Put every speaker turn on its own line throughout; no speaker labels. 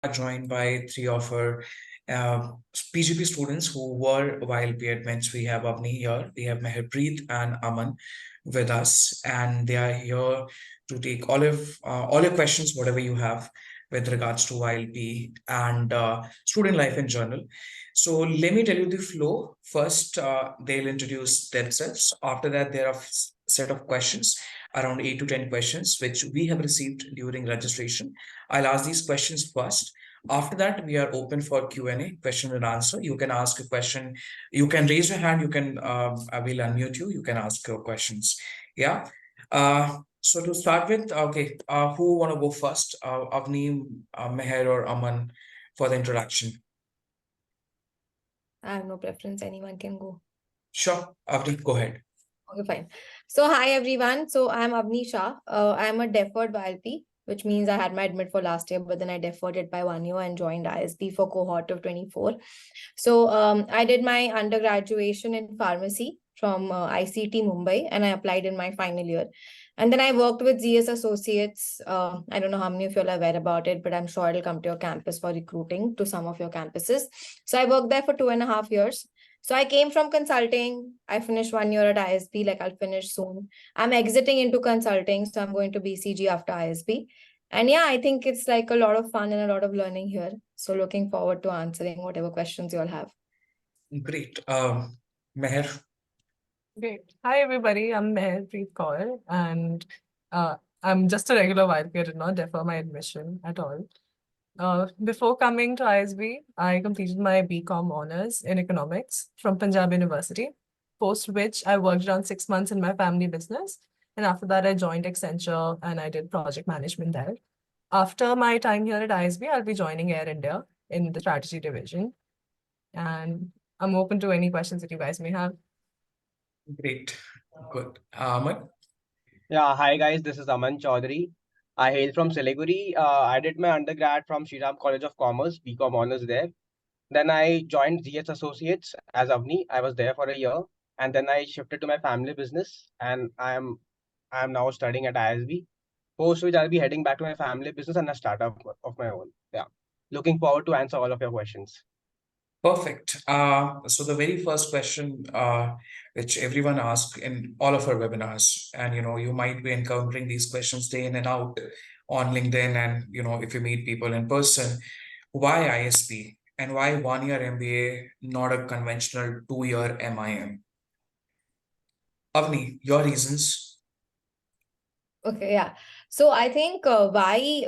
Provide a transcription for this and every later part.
joined by three of our PGP students who were YLP admins. We have Avni here, we have Meherpreet and Aman with us, and they are here to take all your questions, whatever you have with regards to YLP and student life in general. So let me tell you the flow. First, they'll introduce themselves. After that, there are set of questions, around 8 to 10 questions, which we have received during registration. I'll ask these questions first. After that, we are open for Q&A, question and answer. You can ask a question. You can raise your hand. I will unmute you. You can ask your questions. Yeah. So to start with, okay, who want to go first? Avni, Meher, or Aman for the introduction?
I have no preference. Anyone can go.
Sure. Avni, go ahead.
Okay, fine. So hi everyone. So I'm Avni Shah. I'm a deferred YLP, which means I had my admit for last year, but then I deferred it by 1 year and joined ISB for cohort of 24. So I did my undergraduation in pharmacy from ICT Mumbai, and I applied in my final year. And then I worked with ZS Associates. I don't know how many of you are aware about it, but I'm sure it'll come to your campus for recruiting to some of your campuses. So I worked there for 2.5 years. So I came from consulting. I finished 1 year at ISB, like I'll finish soon. I'm exiting into consulting, so I'm going to BCG after ISB. And yeah, I think it's like a lot of fun and a lot of learning here. So looking forward to answering whatever questions you all have.
Great. Meher.
Great. Hi, everybody. I'm Meherpreet Kaur, and I'm just a regular YLP. I did not defer my admission at all. Before coming to ISB, I completed my BCom honors in economics from Punjab University, post which I worked around 6 months in my family business. And after that, I joined Accenture and I did project management there. After my time here at ISB, I'll be joining Air India in the strategy division. And I'm open to any questions that you guys may have.
Great. Good. Aman?
Yeah, hi guys, this is Aman Chaudhary. I hail from Siliguri. I did my undergrad from Shriram College of Commerce, BCom honors there. Then I joined ZS Associates as Avni. I was there for a year, and then I shifted to my family business, and I am now studying at ISB. Post which I'll be heading back to my family business and a startup of my own. Yeah, looking forward to answer all of your questions.
Perfect. So the very first question, which everyone asks in all of our webinars, and you might be encountering these questions day in and out on LinkedIn, and if you meet people in person, why ISB and why 1 year MBA, not a conventional 2 year MIM? Avni, your reasons.
Okay, yeah. So I think why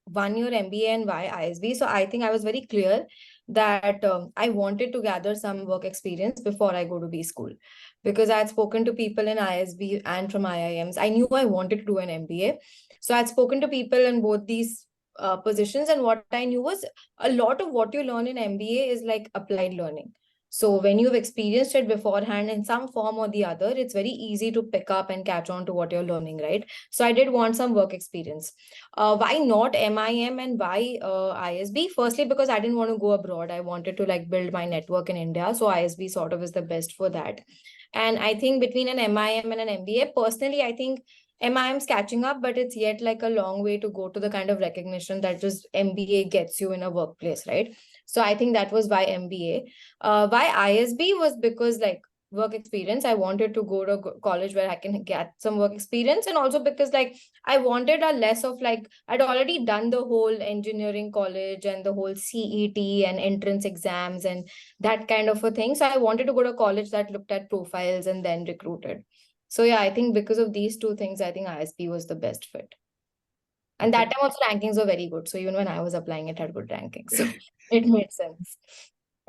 1 year MBA and why ISB? So I think I was very clear that I wanted to gather some work experience before I go to B school, because I had spoken to people in ISB and from IIMs. I knew I wanted to do an MBA. So I had spoken to people in both these positions, and what I knew was a lot of what you learn in MBA is like applied learning. So when you've experienced it beforehand in some form or the other, it's very easy to pick up and catch on to what you're learning, right? So I did want some work experience. Why not MIM and why ISB? Firstly, because I didn't want to go abroad. I wanted to like build my network in India. So ISB sort of is the best for that. And I think between an MIM and an MBA, personally, I think MIM's catching up, but it's yet like a long way to go to the kind of recognition that just MBA gets you in a workplace, right? So I think that was why MBA. Why ISB was because like work experience. I wanted to go to college where I can get some work experience, and also because like I wanted a less of like I'd already done the whole engineering college and the whole CET and entrance exams and that kind of a thing. So I wanted to go to college that looked at profiles and then recruited. So yeah, I think because of these two things, I think ISB was the best fit. And that time also rankings were very good. So even when I was applying, it had good rankings. So it made sense.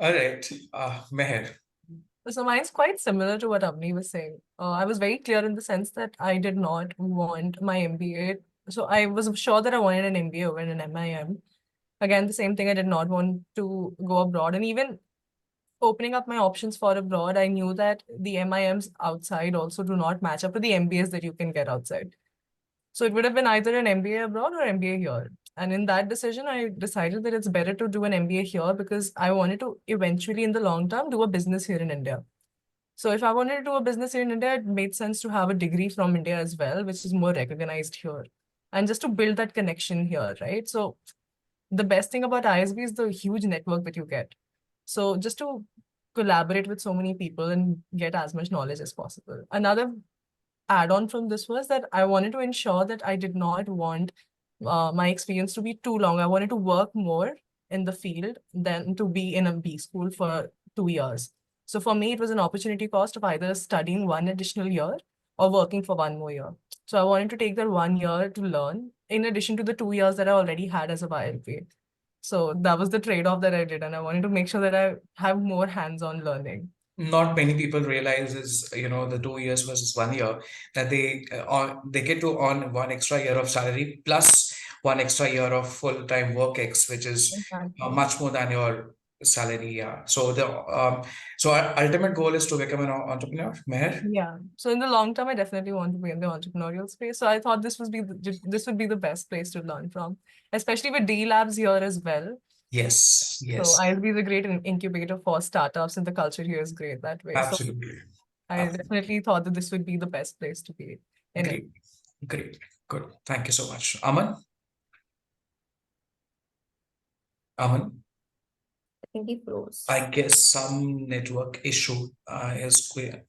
All right. Meher.
So mine's quite similar to what Avni was saying. I was very clear in the sense that I did not want my MBA. So I was sure that I wanted an MBA over an MIM. Again, the same thing, I did not want to go abroad. And even opening up my options for abroad, I knew that the MIMs outside also do not match up to the MBAs that you can get outside. So it would have been either an MBA abroad or MBA here. And in that decision, I decided that it's better to do an MBA here because I wanted to eventually, in the long term, do a business here in India. So if I wanted to do a business here in India, it made sense to have a degree from India as well, which is more recognized here. And just to build that connection here, right? So the best thing about ISB is the huge network that you get. So just to collaborate with so many people and get as much knowledge as possible. Another add-on from this was that I wanted to ensure that I did not want my experience to be too long. I wanted to work more in the field than to be in a B school for 2 years. So for me, it was an opportunity cost of either studying one additional year or working for one more year. So I wanted to take that 1 year to learn in addition to the 2 years that I already had as a YLP. So that was the trade-off that I did, and I wanted to make sure that I have more hands-on learning.
Not many people realize is, the 2 years versus 1 year, that they get to earn 1 extra year of salary plus 1 extra year of full-time work ex, which is
Exactly.
much more than your salary. Yeah. So our ultimate goal is to become an entrepreneur, Meher.
Yeah. So in the long term, I definitely want to be in the entrepreneurial space. So I thought this would be the best place to learn from, especially with D Labs here as well.
Yes.
So
Yes.
ISB is a great incubator for startups, and the culture here is great that way. So
Absolutely.
I definitely thought that this would be the best place to be in it.
Great. Good. Thank you so much. Aman? Aman?
I think he froze.
I guess some network issue. His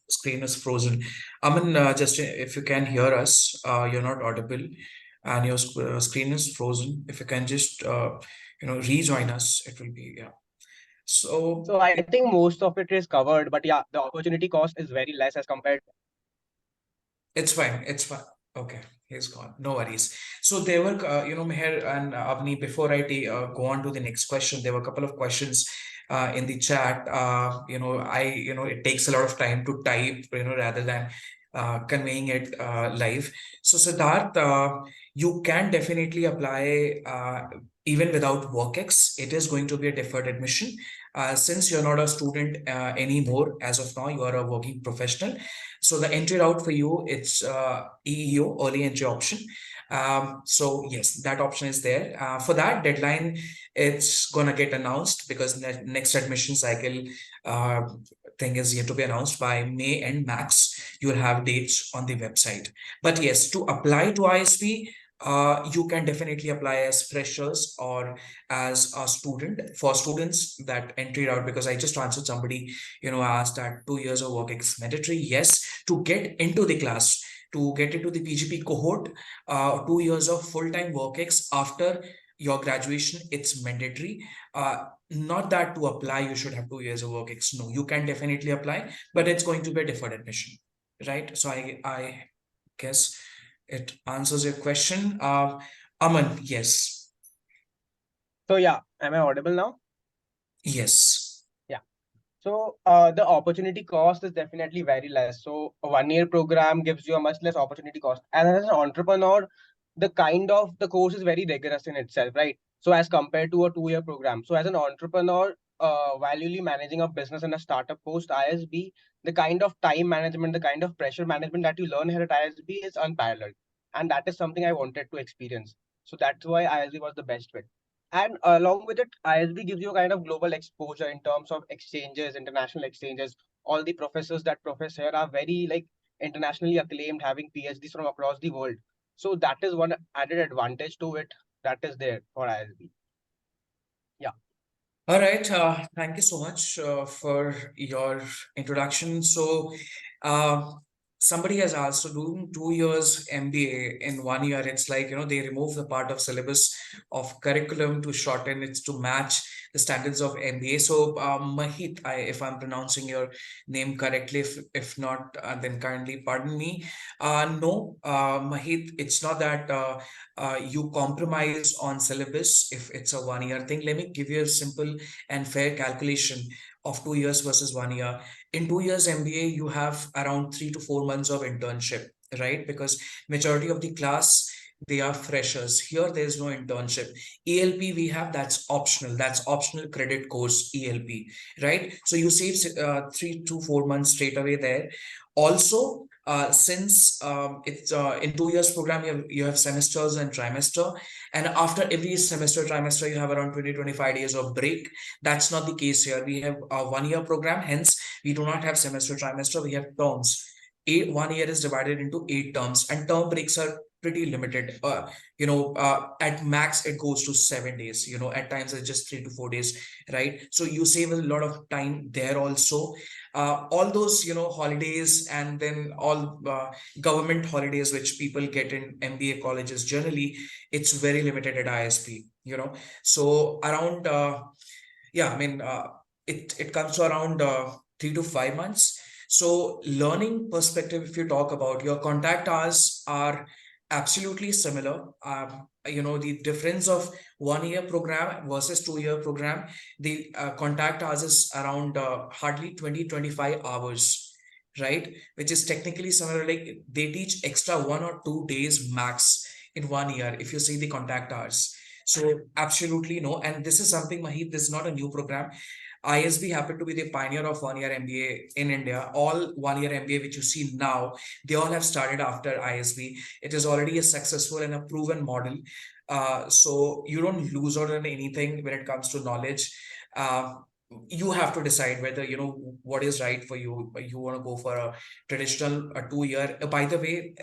screen is frozen. Aman, just if you can hear us, you're not audible, and your screen is frozen. If you can just rejoin us, it will be, yeah.
So I think most of it is covered, but yeah, the opportunity cost is very less as compared.
It's fine. It's fine. Okay, he's gone. No worries. So there were, Meher and Avni, before I go on to the next question, there were a couple of questions in the chat. It takes a lot of time to type, rather than conveying it live. So Siddharth, you can definitely apply even without WorkX. It is going to be a deferred admission. Since you're not a student anymore, as of now, you are a working professional. So the entry route for you, it's EEO, early entry option. So yes, that option is there. For that deadline, it's gonna get announced because next admission cycle thing is yet to be announced by May end max. You'll have dates on the website. But yes, to apply to ISB, you can definitely apply as freshers or as a student. For students, that entry route, because I just answered somebody, asked that 2 years of work is mandatory. Yes, to get into the class, to get into the PGP cohort, 2 years of full-time work ex after your graduation, it's mandatory. Not that to apply, you should have 2 years of work ex. No, you can definitely apply, but it's going to be a deferred admission, right? So I guess it answers your question. Aman, yes.
So yeah, am I audible now?
Yes.
Yeah. So the opportunity cost is definitely very less. So a 1 year program gives you a much less opportunity cost. And as an entrepreneur, the course is very rigorous in itself, right? So as compared to a 2 year program. So as an entrepreneur, while you're managing a business in a startup post ISB, the kind of time management, the kind of pressure management that you learn here at ISB is unparalleled. And that is something I wanted to experience. So that's why ISB was the best fit. And along with it, ISB gives you a kind of global exposure in terms of exchanges, international exchanges. All the professors that profess here are very internationally acclaimed, having PhDs from across the world. So that is one added advantage to it that is there for ISB. Yeah.
All right. Thank you so much for your introduction. So, somebody has asked, so doing 2 years MBA in 1 year, it's like, they remove the part of syllabus of curriculum to shorten it to match the standards of MBA. So, Mahit, if I'm pronouncing your name correctly, if not, then kindly pardon me. No, Mahit, it's not that you compromise on syllabus if it's a 1 year thing. Let me give you a simple and fair calculation of 2 years versus 1 year. In 2 years MBA, you have around 3 to 4 months of internship, right? Because majority of the class, they are freshers. Here, there's no internship. ELP we have, that's optional. That's optional credit course, ELP, right? So you save 3 to 4 months straight away there. Also, since it's in 2 years program, you have semesters and trimester, and after every semester trimester you have around 20-25 days of break. That's not the case here. We have a 1 year program, hence we do not have semester trimester, we have terms. 1 year is divided into 8 terms, and term breaks are pretty limited. At max it goes to 7 days. At times it's just 3 to 4 days, right? So you save a lot of time there also. All those holidays, and then all government holidays which people get in MBA colleges, generally it's very limited at ISB. So around yeah, I mean, it comes to around 3 to 5 months. So learning perspective, if you talk about, your contact hours are absolutely similar. The difference of 1 year program versus 2 year program, the contact hours is around hardly 20 to 25 hours, right? Which is technically similar. Like they teach extra 1 or 2 days max in 1 year if you see the contact hours. So absolutely no. And this is something, Mahit, this is not a new program. ISB happened to be the pioneer of 1 year MBA in India. All 1 year MBA which you see now, they all have started after ISB. It is already a successful and a proven model. So you don't lose out on anything when it comes to knowledge. You have to decide whether what is right for you. You want to go for a traditional 2 year. By the way,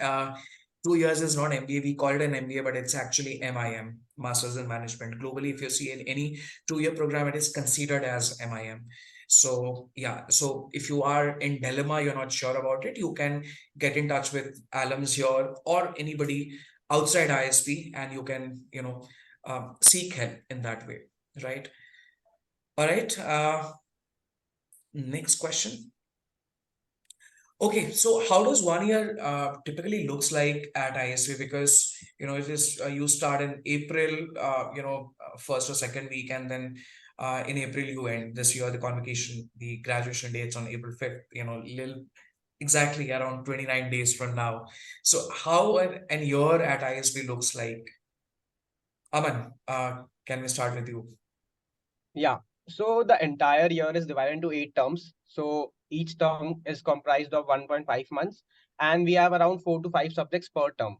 2 years is not MBA. We call it an MBA, but it's actually MIM, Masters in Management. Globally, if you see in any 2 year program, it is considered as MIM. So yeah, so if you are in dilemma, you're not sure about it, you can get in touch with alums here or anybody outside ISP, and you can seek help in that way, right? All right. Next question. Okay, so how does 1 year typically looks like at ISV? Because it is you start in April, first or second week, and then in April you end. This year the convocation, the graduation dates on April 5th. Exactly around 29 days from now. So how an year at ISB looks like? Aman, can we start with you?
Yeah. So the entire year is divided into 8 terms. So each term is comprised of 1.5 months, and we have around 4 to 5 subjects per term.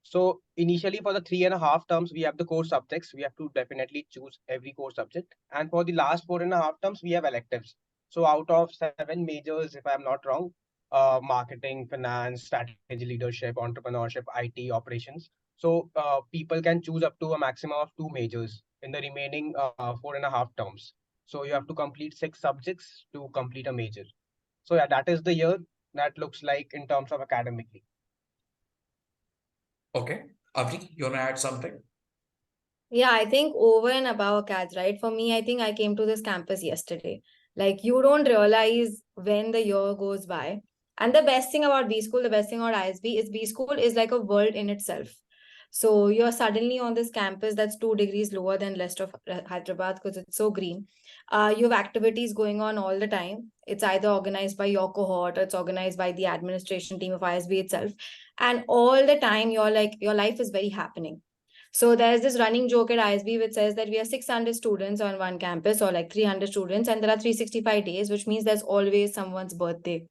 So initially for the 3.5 terms, we have the core subjects. We have to definitely choose every core subject. And for the last 4.5 terms, we have electives. So out of 7 majors, if I'm not wrong, marketing, finance, strategy, leadership, entrepreneurship, IT, operations. So people can choose up to a maximum of 2 majors in the remaining 4.5 terms. So you have to complete 6 subjects to complete a major. So yeah, that is the year that looks like in terms of academically.
Okay, Avni, you wanna add something?
Yeah, I think over and above CADS, right? For me, I think I came to this campus yesterday. Like, you don't realize when the year goes by. And the best thing about B School, the best thing about ISB is B School is like a world in itself. So you're suddenly on this campus that's 2 degrees lower than rest of Hyderabad because it's so green. You have activities going on all the time. It's either organized by your cohort or it's organized by the administration team of ISB itself. And all the time, you're like, your life is very happening. So there's this running joke at ISB which says that we have 600 students on one campus, or like 300 students, and there are 365 days, which means there's always someone's birthday.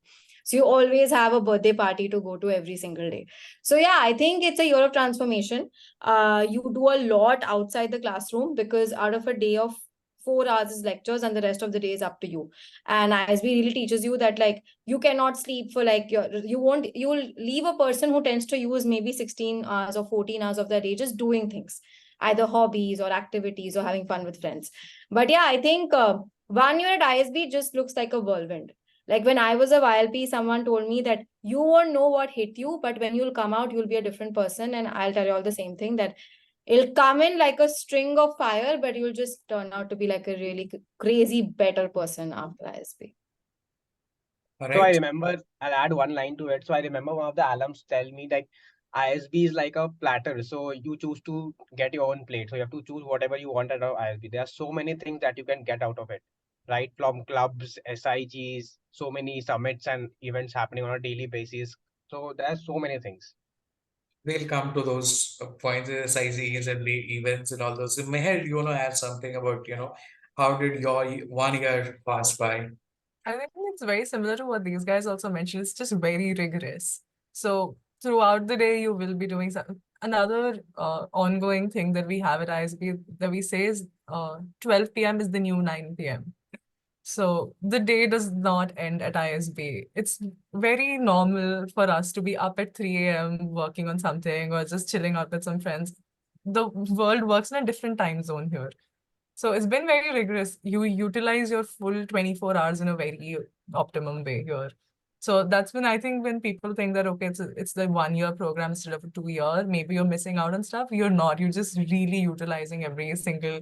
So you always have a birthday party to go to every single day. So yeah, I think it's a year of transformation. You do a lot outside the classroom because out of a day of 4 hours is lectures and the rest of the day is up to you. And ISB really teaches you that like you cannot sleep for like you'll leave a person who tends to use maybe 16 hours or 14 hours of their day just doing things, either hobbies or activities or having fun with friends. But yeah, I think 1 year at ISB just looks like a whirlwind. Like when I was a YLP, someone told me that you won't know what hit you, but when you'll come out, you'll be a different person. And I'll tell you all the same thing, that it'll come in like a string of fire, but you'll just turn out to be like a really crazy better person after ISB.
All
So I
right.
remember, I'll add one line to it. So I remember one of the alums tell me like ISB is like a platter. So you choose to get your own plate. So you have to choose whatever you want out of ISB. There are so many things that you can get out of it, right? From clubs, SIGs, so many summits and events happening on a daily basis. So there's so many things.
We'll come to those points, SICs and the events and all those. So Meher, you want to add something about, how did your 1 year pass by?
I think it's very similar to what these guys also mentioned. It's just very rigorous. So throughout the day, you will be doing some. Another ongoing thing that we have at ISB that we say is 12 p.m. is the new 9 p.m. So the day does not end at ISB. It's very normal for us to be up at 3 a.m. working on something or just chilling out with some friends. The world works in a different time zone here. So it's been very rigorous. You utilize your full 24 hours in a very optimum way here. So that's when I think when people think that, okay, it's the 1 year program instead of a 2 year, maybe you're missing out on stuff. You're not. You're just really utilizing every single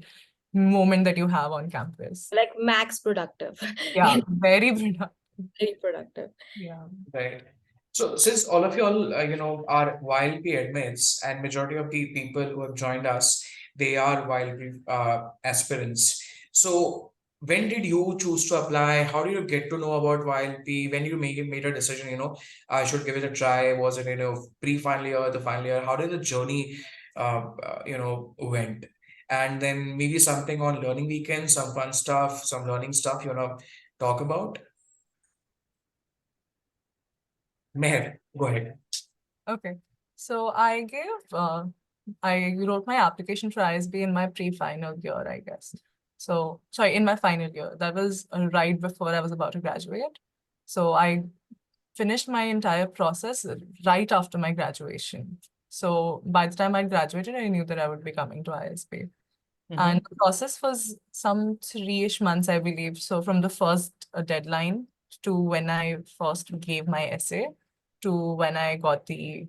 moment that you have on campus.
Like max productive.
Yeah, very productive.
Very productive.
Yeah.
Right. So since all of you all, are YLP admits, and majority of the people who have joined us, they are YLP aspirants. So when did you choose to apply? How did you get to know about YLP? When you made a decision, I should give it a try. Was it, pre-final year, the final year? How did the journey, went? And then maybe something on learning weekends, some fun stuff, some learning stuff, talk about? Meher, go ahead.
Okay. So I wrote my application for ISB in my pre-final year, I guess. So, sorry, in my final year. That was right before I was about to graduate. So I finished my entire process right after my graduation. So by the time I graduated, I knew that I would be coming to ISB. And the process was some 3-ish months, I believe. So from the first deadline to when I first gave my essay to when I got the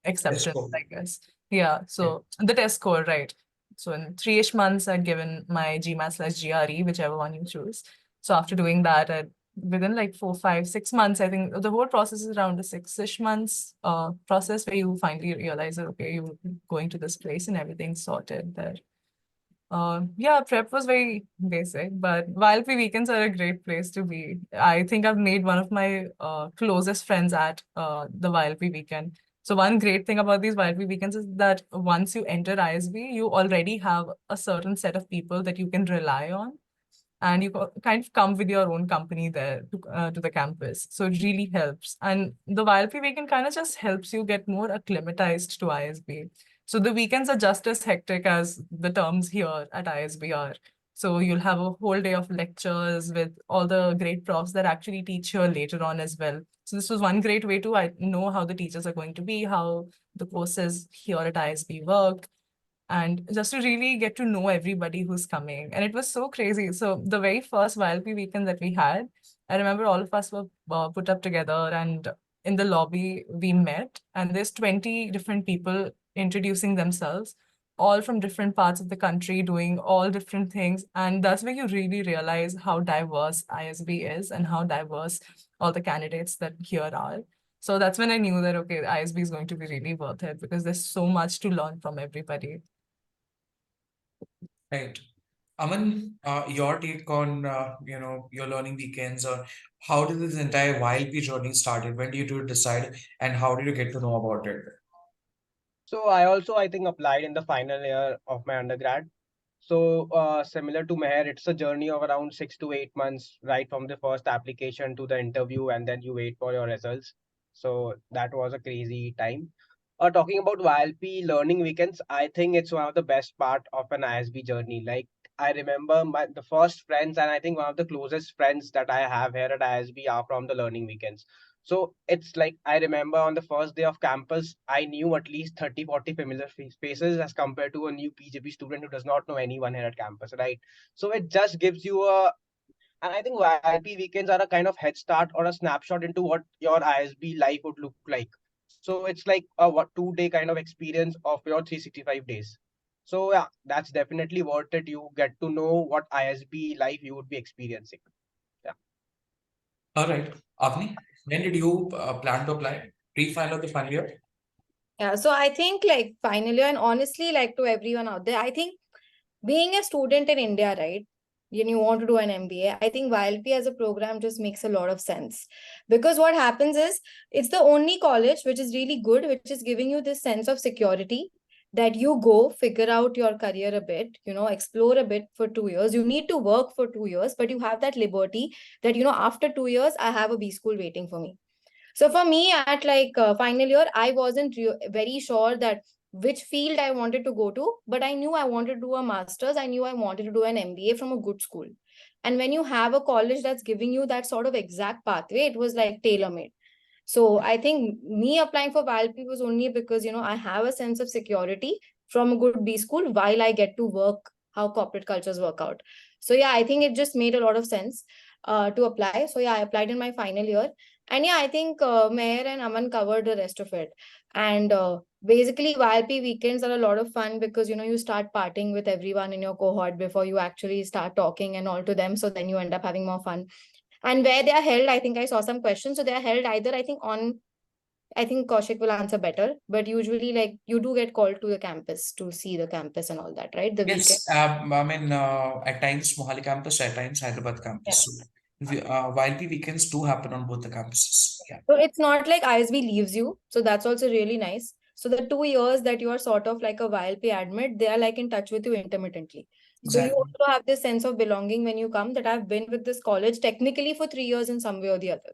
acceptance,
score.
I guess. Yeah, so the test score, right. So in 3-ish months, I'd given my GMAT/GRE, whichever one you choose. So after doing that, within like 4, 5, 6 months, I think the whole process is around a 6-ish months process where you finally realize that, okay, you're going to this place and everything's sorted there. Yeah, prep was very basic, but YLP weekends are a great place to be. I think I've made one of my closest friends at the YLP weekend. So one great thing about these YLP weekends is that once you enter ISB, you already have a certain set of people that you can rely on, and you kind of come with your own company there to the campus. So it really helps. And the YLP weekend kind of just helps you get more acclimatized to ISB. So the weekends are just as hectic as the terms here at ISB are. So you'll have a whole day of lectures with all the great profs that actually teach here later on as well. So this was one great way to know how the teachers are going to be, how the courses here at ISB work, and just to really get to know everybody who's coming. And it was so crazy. So the very first YLP weekend that we had, I remember all of us were put up together, and in the lobby we met, and there's 20 different people introducing themselves, all from different parts of the country doing all different things. And that's where you really realize how diverse ISB is and how diverse all the candidates that here are. So that's when I knew that, okay, ISB is going to be really worth it because there's so much to learn from everybody.
Right. Aman, your take on your learning weekends, or how did this entire YLP journey started? When did you decide, and how did you get to know about it?
So I also, I think, applied in the final year of my undergrad. So similar to Meher, it's a journey of around 6 to 8 months, right from the first application to the interview, and then you wait for your results. So that was a crazy time. Talking about YLP learning weekends, I think it's one of the best part of an ISB journey. Like I remember the first friends, and I think one of the closest friends that I have here at ISB are from the learning weekends. So it's like I remember on the first day of campus, I knew at least 30, 40 familiar faces as compared to a new PGP student who does not know anyone here at campus, right? So it just gives you and I think YLP weekends are a kind of head start or a snapshot into what your ISB life would look like. So it's like a 2-day kind of experience of your 365 days. So yeah, that's definitely worth it. You get to know what ISB life you would be experiencing. Yeah.
All right. Avni, when did you plan to apply? Pre-final or the final year?
Yeah, so I think like final year, and honestly, like to everyone out there, I think being a student in India, right? And you want to do an MBA, I think YLP as a program just makes a lot of sense. Because what happens is it's the only college which is really good, which is giving you this sense of security that you go figure out your career a bit, explore a bit for 2 years. You need to work for 2 years, but you have that liberty that, after 2 years, I have a B school waiting for me. So for me, at like final year, I wasn't very sure that which field I wanted to go to, but I knew I wanted to do a master's. I knew I wanted to do an MBA from a good school. And when you have a college that's giving you that sort of exact pathway, it was like tailor-made. So I think me applying for YLP was only because, I have a sense of security from a good B school while I get to work how corporate cultures work out. So yeah, I think it just made a lot of sense to apply. So yeah, I applied in my final year. And yeah, I think Meher and Aman covered the rest of it. And basically, YLP weekends are a lot of fun because, you start partying with everyone in your cohort before you actually start talking and all to them. So then you end up having more fun. And where they are held, I think I saw some questions. So they are held either, I think Kaushik will answer better, but usually like you do get called to the campus to see the campus and all that, right? The weekend.
Yes, at times Mohali campus, at times Hyderabad campus.
Yeah.
So, YLP weekends do happen on both the campuses. Yeah.
So it's not like ISB leaves you. So that's also really nice. So the 2 years that you are sort of like a YLP admit, they are like in touch with you intermittently. So you
Exactly.
also have this sense of belonging when you come that I've been with this college technically for 3 years in some way or the other.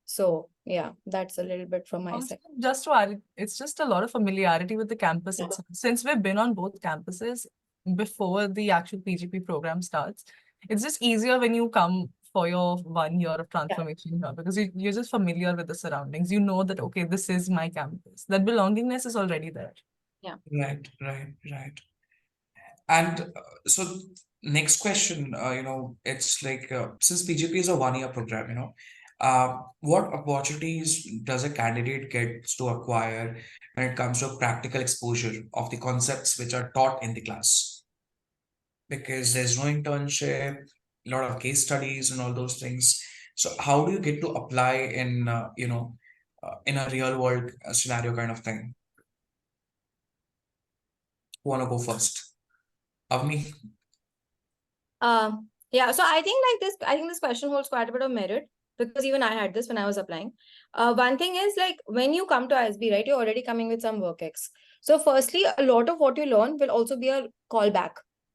So yeah, that's a little bit from my
Also,
side.
just to add, it's just a lot of familiarity with the campus itself. Since we've been on both campuses before the actual PGP program starts, it's just easier when you come for your 1 year of transformation here because you're just familiar with the surroundings. You know that, okay, this is my campus. That belongingness is already there.
Right. And so next question, it's like since PGP is a 1 year program, what opportunities does a candidate get to acquire when it comes to practical exposure of the concepts which are taught in the class? Because there's no internship, a lot of case studies and all those things. So how do you get to apply in a real world scenario kind of thing? Who wanna go first? Avni?
Yeah, so I think this question holds quite a bit of merit because even I had this when I was applying. One thing is like when you come to ISB, right, you're already coming with some work ex. So firstly, a lot of what you learn will also be a callback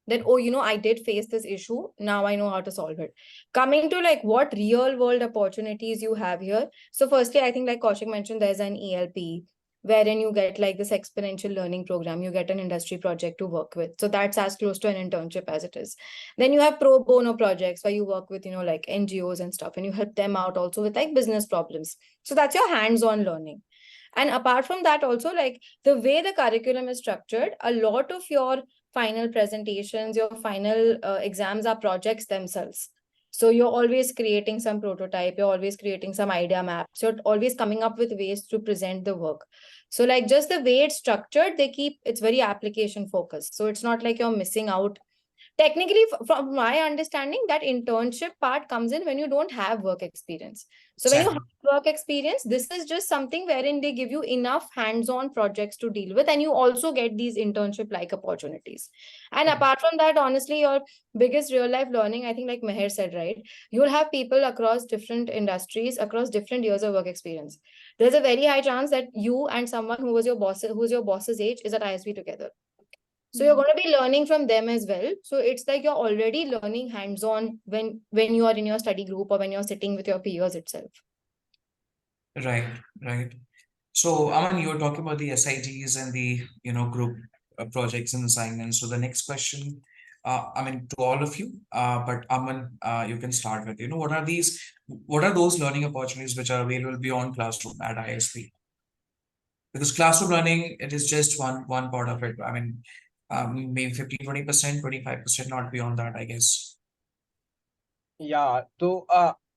that, oh, I did face this issue. Now I know how to solve it. Coming to like what real world opportunities you have here. So firstly, I think like Kaushik mentioned, there's an ELP wherein you get like this experiential learning program. You get an industry project to work with. So that's as close to an internship as it is. Then you have pro bono projects where you work with, like NGOs and stuff, and you help them out also with like business problems. So that's your hands-on learning. And apart from that, also like the way the curriculum is structured, a lot of your final presentations, your final exams are projects themselves. So you're always creating some prototype, you're always creating some idea maps, you're always coming up with ways to present the work. So like just the way it's structured, it's very application focused. So it's not like you're missing out. Technically, from my understanding, that internship part comes in when you don't have work experience. So when you have work experience, this is just something wherein they give you enough hands-on projects to deal with, and you also get these internship-like opportunities. And apart from that, honestly, your biggest real-life learning, I think like Meher said, right? You'll have people across different industries, across different years of work experience. There's a very high chance that you and someone who's your boss's age is at ISB together. So you're going to be learning from them as well. So it's like you're already learning hands-on when you are in your study group or when you're sitting with your peers itself.
Right. So, Aman, you were talking about the SIGs and the group projects and assignments. So the next question, to all of you, but Aman, you can start with, what are those learning opportunities which are available beyond classroom at ISB? Because classroom learning, it is just one part of it. Maybe 15-20%, 25%, not beyond that, I guess.
Yeah. So,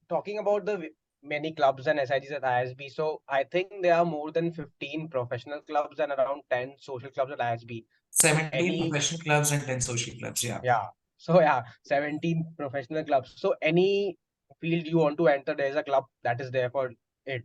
talking about the many clubs and SIGs at ISB, so I think there are more than 15 professional clubs and around 10 social clubs at ISB.
17 professional clubs and 10 social clubs, yeah.
Yeah. So yeah, 17 professional clubs. So any field you want to enter, there's a club that is there for it.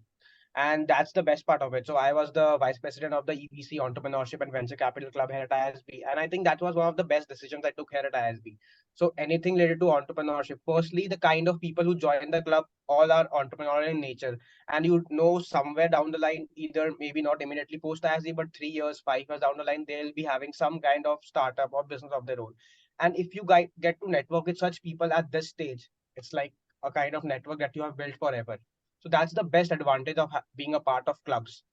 And that's the best part of it. So I was the vice president of the EVC Entrepreneurship and Venture Capital Club here at ISB. And I think that was one of the best decisions I took here at ISB. So anything related to entrepreneurship, firstly, the kind of people who join the club all are entrepreneurial in nature. And you know, somewhere down the line, either maybe not immediately post ISB, but 3 years, 5 years down the line, they'll be having some kind of startup or business of their own. And if you get to network with such people at this stage, it's like a kind of network that you have built forever. So that's the best advantage of being a part of clubs.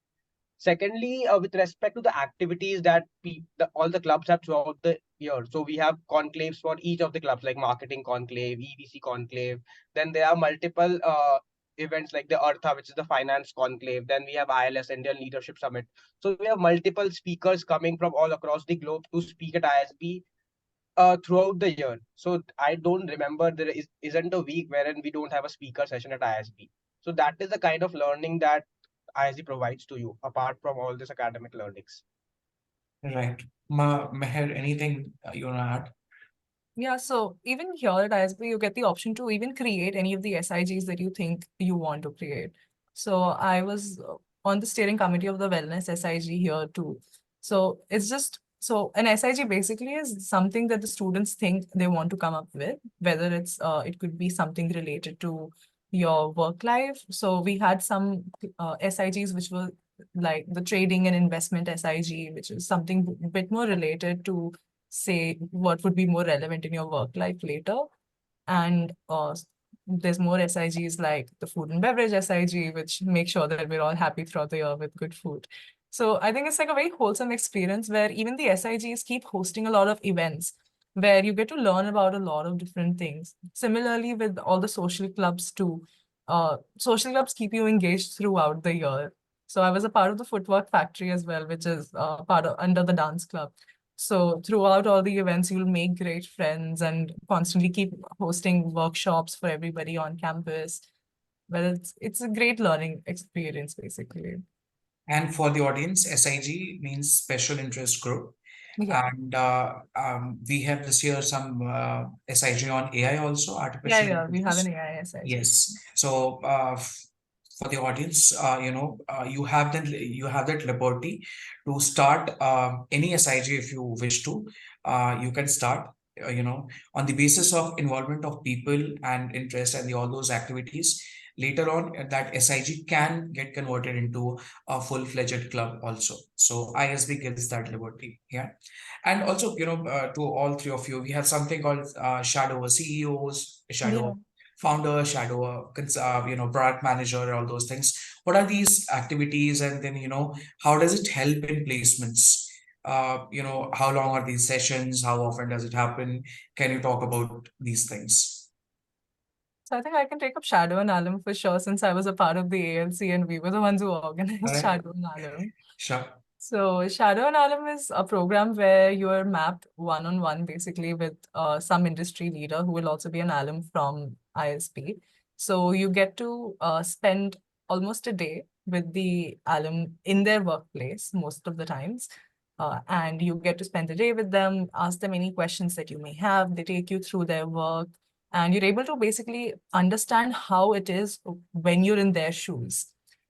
Secondly, with respect to the activities that all the clubs have throughout the year. So we have conclaves for each of the clubs, like marketing conclave, EVC conclave. Then there are multiple events like the Artha, which is the finance conclave. Then we have ILS, Indian Leadership Summit. So we have multiple speakers coming from all across the globe to speak at ISB throughout the year. So I don't remember isn't a week wherein we don't have a speaker session at ISB. So that is the kind of learning that ISB provides to you, apart from all this academic learnings.
Right. Meher, anything you want to add?
Yeah, so even here at ISB, you get the option to even create any of the SIGs that you think you want to create. So I was on the steering committee of the wellness SIG here too. So it's just, so an SIG basically is something that the students think they want to come up with, whether it could be something related to your work life. So we had some SIGs which were like the trading and investment SIG, which is something a bit more related to say what would be more relevant in your work life later. And there's more SIGs like the food and beverage SIG, which make sure that we're all happy throughout the year with good food. So I think it's like a very wholesome experience where even the SIGs keep hosting a lot of events where you get to learn about a lot of different things. Similarly, with all the social clubs too, social clubs keep you engaged throughout the year. So I was a part of the footwork factory as well, which is part of under the dance club. So throughout all the events, you'll make great friends and constantly keep hosting workshops for everybody on campus. Well, it's a great learning experience, basically.
And for the audience, SIG means special interest group.
Yeah,
And we have this year some SIG on AI also, artificial
yeah, we have an
intelligence.
AI SIG.
Yes. So for the audience, you have that liberty to start any SIG if you wish to. You can start, on the basis of involvement of people and interest and all those activities. Later on, that SIG can get converted into a full-fledged club also. So ISB gives that liberty. Yeah. And also, to all three of you, we have something called shadow CEOs,
Yeah.
shadow founder, shadow, product manager, all those things. What are these activities? And then, how does it help in placements? How long are these sessions? How often does it happen? Can you talk about these things?
So I think I can take up Shadow and Alum for sure, since I was a part of the ALC and we were the ones who organized
All right.
Shadow and Alum.
Sure.
So Shadow and Alum is a program where you are mapped one-on-one basically with some industry leader who will also be an alum from ISP. So you get to spend almost a day with the alum in their workplace most of the times. And you get to spend the day with them, ask them any questions that you may have. They take you through their work, and you're able to basically understand how it is when you're in their shoes.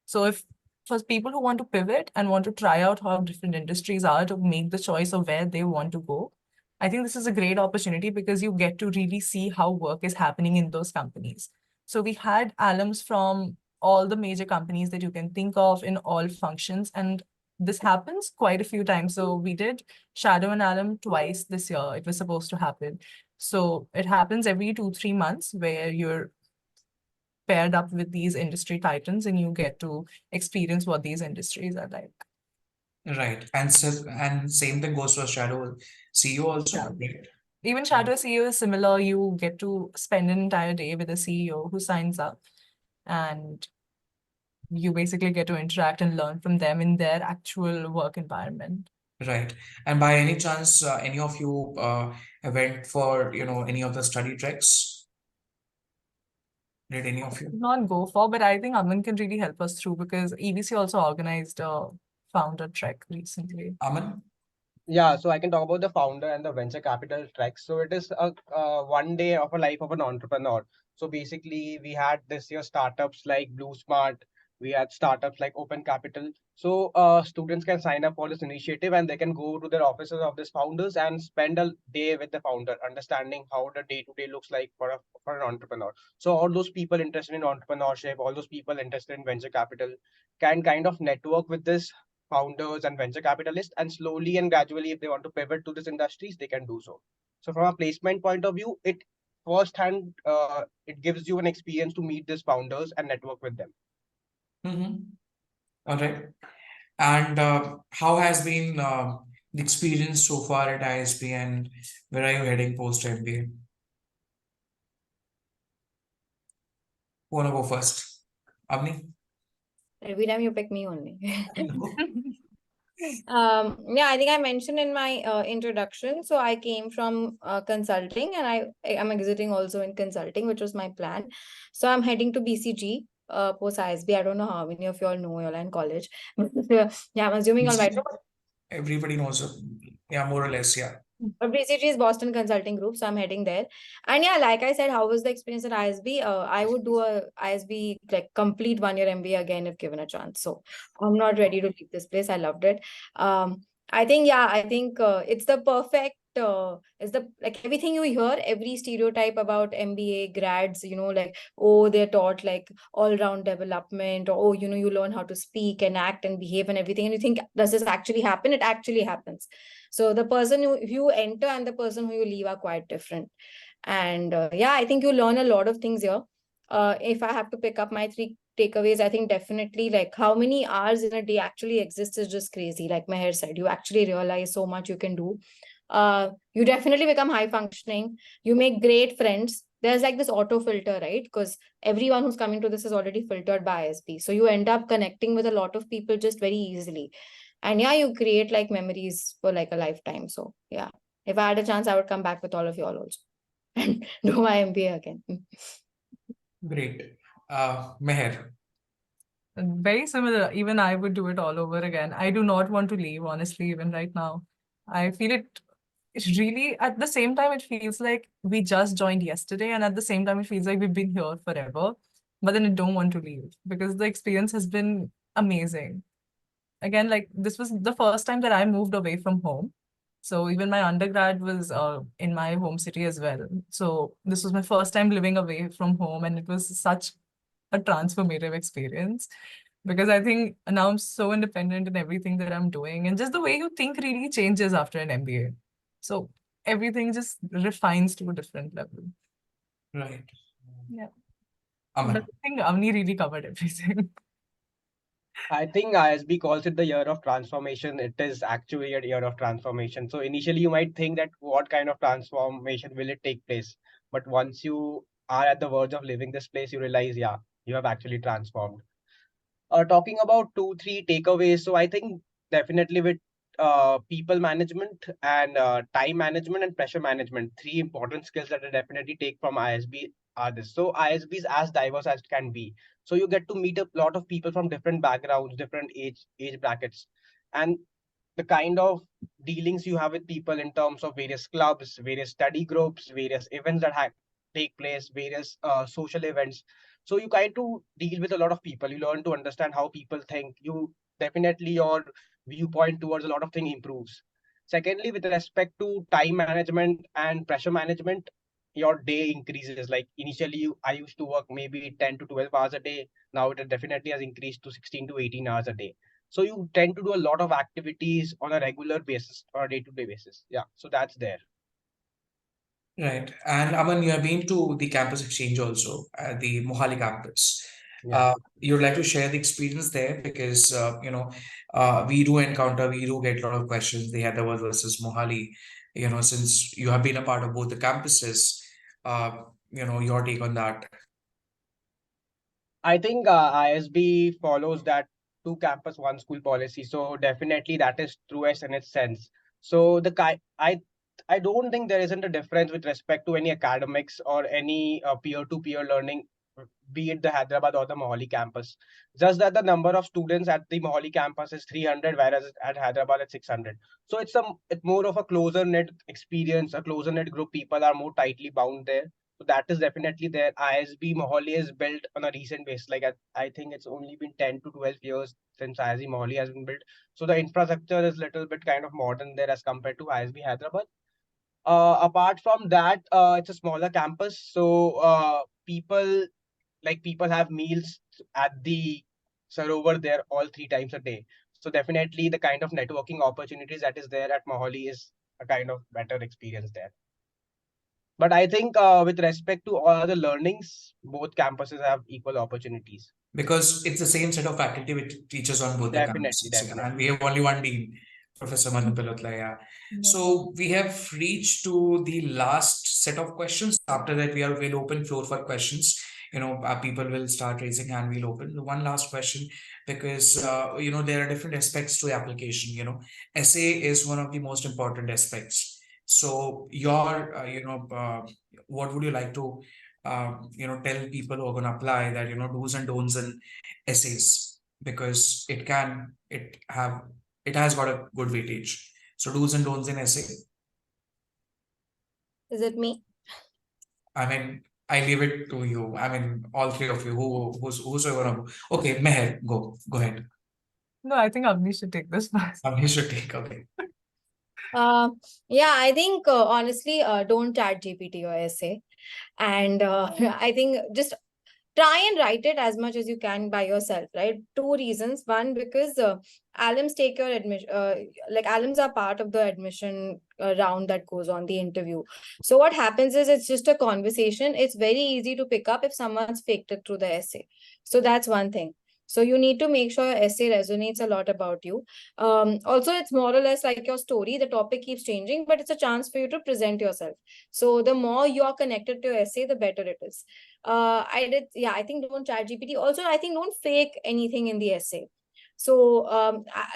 So if for people who want to pivot and want to try out how different industries are to make the choice of where they want to go, I think this is a great opportunity because you get to really see how work is happening in those companies. So we had alums from all the major companies that you can think of in all functions, and this happens quite a few times. So we did Shadow and Alum twice this year. It was supposed to happen. So it happens every 2-3 months where you're paired up with these industry titans and you get to experience what these industries are like.
Right. And same thing goes for Shadow CEO also.
Yeah.
Right?
Even Shadow CEO is similar. You get to spend an entire day with a CEO who signs up, and you basically get to interact and learn from them in their actual work environment.
Right. And by any chance, any of you went for, any of the study treks? Did any of you?
Not go for, but I think Aman can really help us through because EVC also organized a founder trek recently.
Aman?
Yeah, so I can talk about the founder and the venture capital track. So it is a one day of a life of an entrepreneur. So basically, we had this year startups like Blue Smart, we had startups like Open Capital. So students can sign up for this initiative and they can go to their offices of these founders and spend a day with the founder, understanding how the day to day looks like for an entrepreneur. So all those people interested in entrepreneurship, all those people interested in venture capital can kind of network with this founders and venture capitalists, and slowly and gradually, if they want to pivot to these industries, they can do so. So from a placement point of view, it firsthand it gives you an experience to meet these founders and network with them.
Mm-hmm. All right. And how has been the experience so far at ISB, and where are you heading post MBA? Who wanna go first? Avni?
Every time you pick me only. Yeah, I think I mentioned in my introduction. So I came from consulting, and I'm exiting also in consulting, which was my plan. So I'm heading to BCG post ISB. I don't know how many of you all know, you're in college. Yeah, I'm assuming all right.
Everybody knows it. Yeah, more or less, yeah.
But BCG is Boston Consulting Group, so I'm heading there. And yeah, like I said, how was the experience at ISB? I would do a ISB like complete 1 year MBA again if given a chance. So I'm not ready to leave this place. I loved it. I think it's the perfect. It's the like everything you hear, every stereotype about MBA grads, like, oh, they're taught like all round development, or oh, you learn how to speak and act and behave and everything, and you think, does this actually happen? It actually happens. So the person you enter and the person who you leave are quite different. And yeah, I think you learn a lot of things here. If I have to pick up my 3 takeaways, I think definitely like how many hours in a day actually exists is just crazy. Like Meher said, you actually realize so much you can do. You definitely become high functioning. You make great friends. There's like this auto filter, right? Because everyone who's coming to this is already filtered by ISB. So you end up connecting with a lot of people just very easily. And yeah, you create like memories for like a lifetime. So yeah, if I had a chance, I would come back with all of you all also and do my MBA again.
Great. Meher.
Very similar. Even I would do it all over again. I do not want to leave, honestly, even right now. I feel it's really, at the same time, it feels like we just joined yesterday, and at the same time, it feels like we've been here forever. But then I don't want to leave because the experience has been amazing. Again, like this was the first time that I moved away from home. So even my undergrad was in my home city as well. So this was my first time living away from home, and it was such a transformative experience because I think now I'm so independent in everything that I'm doing, and just the way you think really changes after an MBA. So everything just refines to a different level.
Right.
Yeah.
Aman.
But I think Avni really covered everything.
I think ISB calls it the year of transformation. It is actually a year of transformation. So initially you might think that what kind of transformation will it take place? But once you are at the verge of leaving this place, you realize, yeah, you have actually transformed. Talking about 2, 3 takeaways. So I think definitely with people management and time management and pressure management, 3 important skills that I definitely take from ISB are this. So ISB is as diverse as it can be. So you get to meet a lot of people from different backgrounds, different age brackets, and the kind of dealings you have with people in terms of various clubs, various study groups, various events that take place, various social events. So you kind to deal with a lot of people. You learn to understand how people think. You definitely your viewpoint towards a lot of things improves. Secondly, with respect to time management and pressure management, your day increases. Like initially, I used to work maybe 10 to 12 hours a day. Now it definitely has increased to 16 to 18 hours a day. So you tend to do a lot of activities on a regular basis or a day-to-day basis. Yeah, so that's there.
Right. And Aman, you have been to the campus exchange also, at the Mohali campus.
Yeah.
You'd like to share the experience there because, we do get a lot of questions, the Hyderabad versus Mohali, since you have been a part of both the campuses, your take on that.
I think ISB follows that 2 campus 1 school policy. So definitely that is truest in its sense. So I don't think there isn't a difference with respect to any academics or any peer-to-peer learning, be it the Hyderabad or the Mohali campus. Just that the number of students at the Mohali campus is 300, whereas at Hyderabad it's 600. So it's more of a closer knit experience, a closer knit group. People are more tightly bound there. So that is definitely there. ISB Mohali is built on a recent base. Like I think it's only been 10 to 12 years since ISB Mohali has been built. So the infrastructure is little bit kind of modern there as compared to ISB Hyderabad. Apart from that, it's a smaller campus. So people have meals at the Sarovar there all 3 times a day. So definitely the kind of networking opportunities that is there at Mohali is a kind of better experience there. But I think with respect to all the learnings, both campuses have equal opportunities.
because it's the same set of faculty which teaches on both the
Definitely,
campuses, and we
definitely.
have only one dean, Professor Madan Pilotla. Yeah. So we have reached to the last set of questions. After that, we'll open floor for questions. People will start raising hand. We'll open one last question because there are different aspects to the application. Essay is one of the most important aspects. So what would you like to tell people who are going to apply that do's and don'ts in essays, because it has got a good weightage. So do's and don'ts in essay.
Is it me?
I mean, I leave it to you. I mean, all three of you. Who's going to go? Okay, Meher, go ahead.
No, I think Avni should take this one.
He should take. Okay.
Yeah, I think honestly, don't chat GPT your essay. And I think just try and write it as much as you can by yourself, right? Two reasons. One, because alums take your admission, like alums are part of the admission round that goes on the interview. So what happens is it's just a conversation. It's very easy to pick up if someone's faked it through the essay. So that's one thing. So you need to make sure your essay resonates a lot about you. Also, it's more or less like your story. The topic keeps changing, but it's a chance for you to present yourself. So the more you are connected to your essay, the better it is. I think don't chat GPT. Also, I think don't fake anything in the essay. So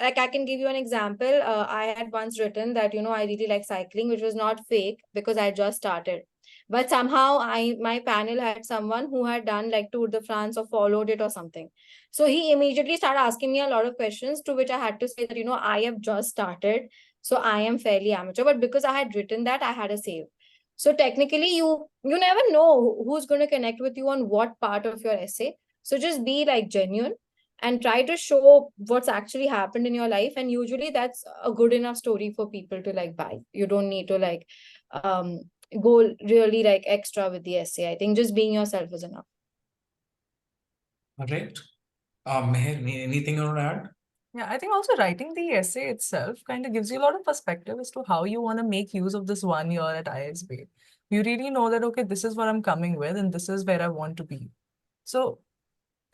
I can give you an example. I had once written that I really like cycling, which was not fake because I just started. But somehow my panel had someone who had done like Tour de France or followed it or something. So he immediately started asking me a lot of questions, to which I had to say that I have just started, so I am fairly amateur. But because I had written that, I had a save. So technically, you never know who's going to connect with you on what part of your essay. So just be like genuine and try to show what's actually happened in your life. And usually that's a good enough story for people to like buy. You don't need to like go really like extra with the essay. I think just being yourself is enough.
All right. Meher, anything you want to add?
Yeah, I think also writing the essay itself kind of gives you a lot of perspective as to how you want to make use of this 1 year at ISB. You really know that, okay, this is what I'm coming with and this is where I want to be. So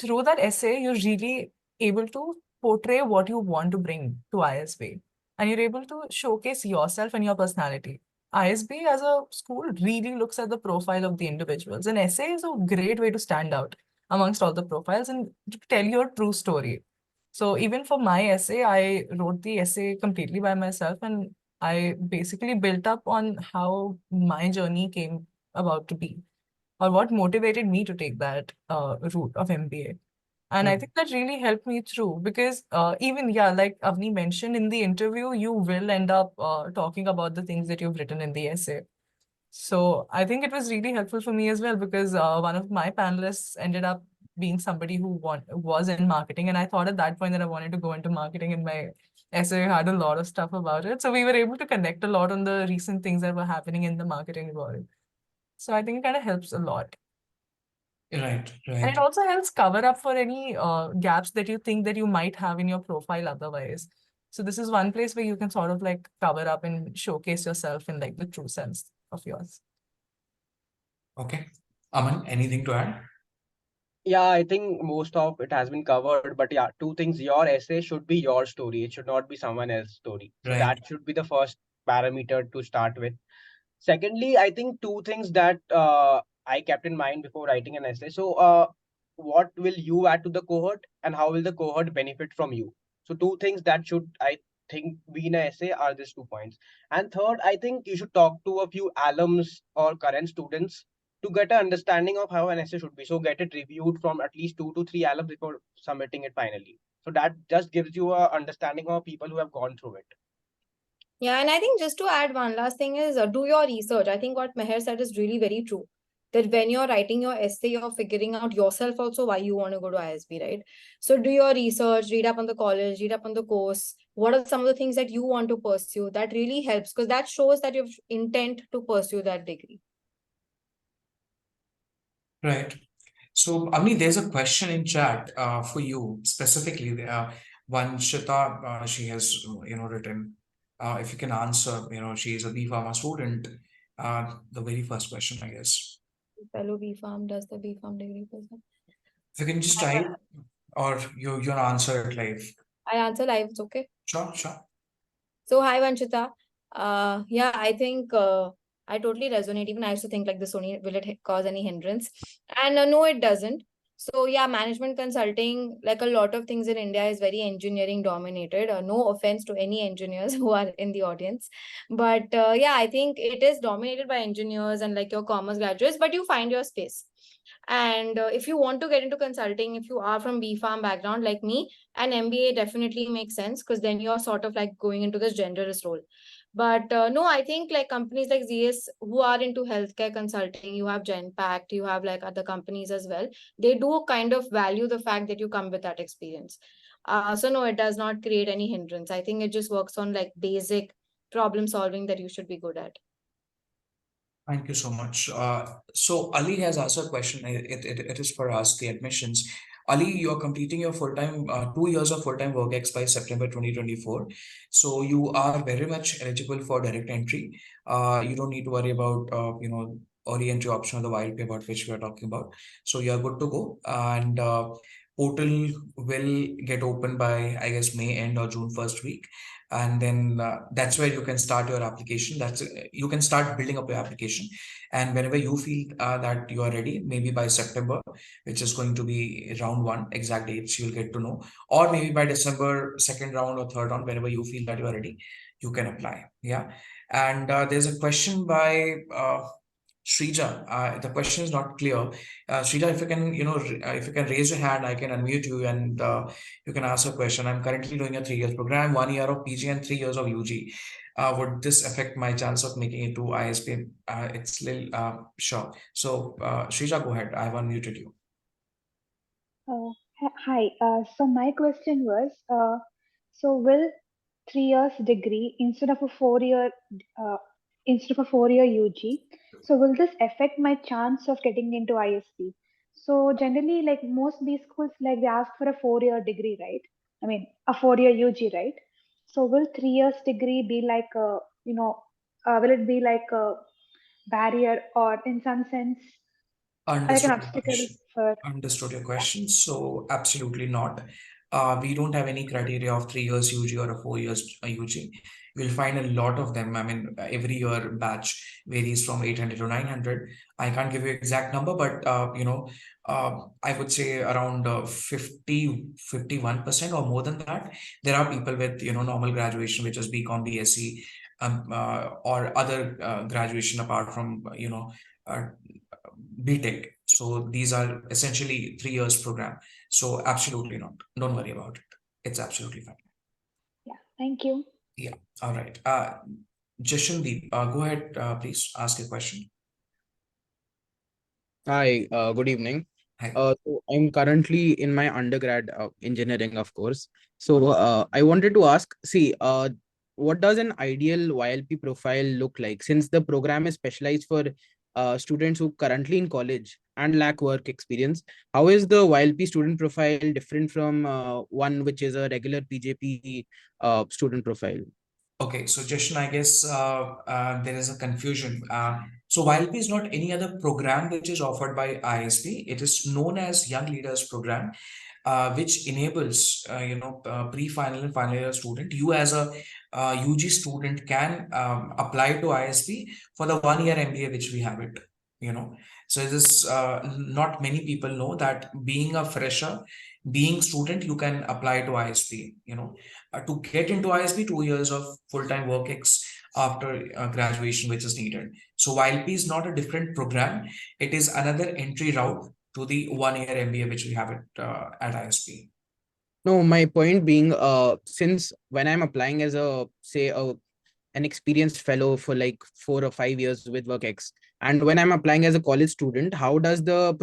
through that essay, you're really able to portray what you want to bring to ISB. And you're able to showcase yourself and your personality. ISB as a school really looks at the profile of the individuals. An essay is a great way to stand out amongst all the profiles and to tell your true story. So even for my essay, I wrote the essay completely by myself, and I basically built up on how my journey came about to be, or what motivated me to take that route of MBA. And I think that really helped me through because even, yeah, like Avni mentioned in the interview, you will end up talking about the things that you've written in the essay. So I think it was really helpful for me as well because one of my panelists ended up being somebody who was in marketing. And I thought at that point that I wanted to go into marketing, and my essay had a lot of stuff about it. So we were able to connect a lot on the recent things that were happening in the marketing world. So I think it kind of helps a lot.
Right.
And it also helps cover up for any gaps that you think that you might have in your profile otherwise. So this is one place where you can sort of like cover up and showcase yourself in like the true sense of yours.
Okay. Aman, anything to add?
Yeah, I think most of it has been covered. But yeah, two things. Your essay should be your story. It should not be someone else's story. So
Right.
that should be the first parameter to start with. Secondly, I think two things that I kept in mind before writing an essay. So, what will you add to the cohort, and how will the cohort benefit from you? So, two things that should, I think, be in an essay are these 2 points. And third, I think you should talk to a few alums or current students to get an understanding of how an essay should be. So, get it reviewed from at least 2 to 3 alums before submitting it finally. So that just gives you a understanding of people who have gone through it.
Yeah, and I think just to add one last thing is do your research. I think what Meher said is really very true. That when you're writing your essay, you're figuring out yourself also why you want to go to ISB, right? So do your research, read up on the college, read up on the course. What are some of the things that you want to pursue? That really helps because that shows that you have intent to pursue that degree.
Right. So, Avni, there's a question in chat for you specifically. Vanshita, she has written. If you can answer, she is a B Pharma student. The very first question, I guess.
Fellow B Farm does the B Farm degree person.
If you can just type or you answer it live.
I answer live, it's okay.
Sure, sure.
So hi Vanshita. Yeah, I think I totally resonate. Even I used to think like this only will it cause any hindrance? And no, it doesn't. So yeah, management consulting, like a lot of things in India, is very engineering dominated. No offense to any engineers who are in the audience, but yeah, I think it is dominated by engineers and like your commerce graduates. But you find your space. And if you want to get into consulting, if you are from B Farm background like me, an MBA definitely makes sense because then you're sort of like going into this genderless role. But no, I think like companies like ZS who are into healthcare consulting, you have Genpact, you have like other companies as well. They do kind of value the fact that you come with that experience. So no, it does not create any hindrance. I think it just works on like basic problem solving that you should be good at.
Thank you so much. So Ali has asked a question. It is for us, the admissions. Ali, you're completing your full-time 2 years of full-time work ex by September 2024. So you are very much eligible for direct entry. You don't need to worry about early entry option or the YLP about which we are talking about. So you're good to go. And portal will get open by, I guess, May end or June first week. And then that's where you can start your application. You can start building up your application, and whenever you feel that you are ready, maybe by September, which is going to be round 1, exact dates you'll get to know, or maybe by December, second round or third round, whenever you feel that you are ready, you can apply. Yeah. And there's a question by Shrija. The question is not clear. Shrija, if you can, if you can raise your hand, I can unmute you and you can ask a question. I'm currently doing a 3 years program, 1 year of PG and 3 years of UG. Would this affect my chance of making it to ISB? It's little sure. So Shrija, go ahead. I've unmuted you.
Hi. So my question was, so will 3 years degree instead of a 4 year UG? So will this affect my chance of getting into ISB? So generally, like most B schools, like they ask for a 4 year degree, right? I mean, a 4 year UG, right? So will 3 years degree be like a, will it be like a barrier or in some sense like an
Understood your
obstacle
question.
for?
Understood your
Yeah.
question. So absolutely not. We don't have any criteria of 3 years UG or a 4 years UG. You'll find a lot of them. I mean, every year batch varies from 800 to 900. I can't give you exact number, but I would say around 51% or more than that. There are people with normal graduation, which is BCom, BSc, or other graduation apart from uh, BTech. So these are essentially 3 years program. So absolutely not. Don't worry about it. It's absolutely fine.
Yeah. Thank you.
Yeah. All right. Jashandeep, go ahead, please ask a question.
Hi, good evening.
Hi.
So I'm currently in my undergrad engineering, of course. So I wanted to ask, what does an ideal YLP profile look like? Since the program is specialized for students who currently in college and lack work experience, how is the YLP student profile different from one which is a regular PGP student profile?
Okay, so Jashan, I guess there is a confusion. So YLP is not any other program which is offered by ISB. It is known as Young Leaders Program, which enables pre-final and final year student. You as a UG student can apply to ISB for the 1 year MBA which we have it. So this not many people know that being a fresher, being student, you can apply to ISB. To get into ISB, 2 years of full-time work after graduation, which is needed. So YLP is not a different program. It is another entry route to the 1 year MBA, which we have at ISB.
No, my point being, since when I'm applying as an experienced fellow for like 4 or 5 years with WorkX, and when I'm applying as a college student, how does the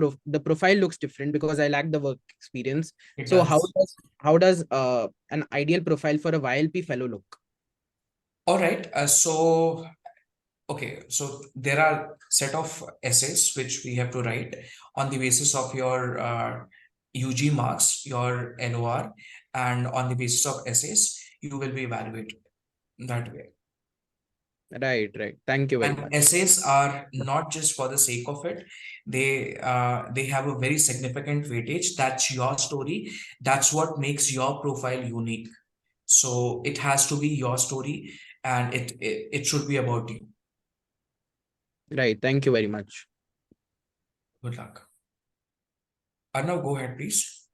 profile looks different because I lack the work experience.
It
So
does.
how does an ideal profile for a YLP fellow look?
All right. Okay, so there are set of essays which we have to write on the basis of your UG marks, your LOR, and on the basis of essays, you will be evaluated that way.
Right, right. Thank you very
And
much.
essays are not just for the sake of it. They have a very significant weightage. That's your story. That's what makes your profile unique. So it has to be your story, and it should be about you.
Right. Thank you very much.
Good luck. Arnav, go ahead, please.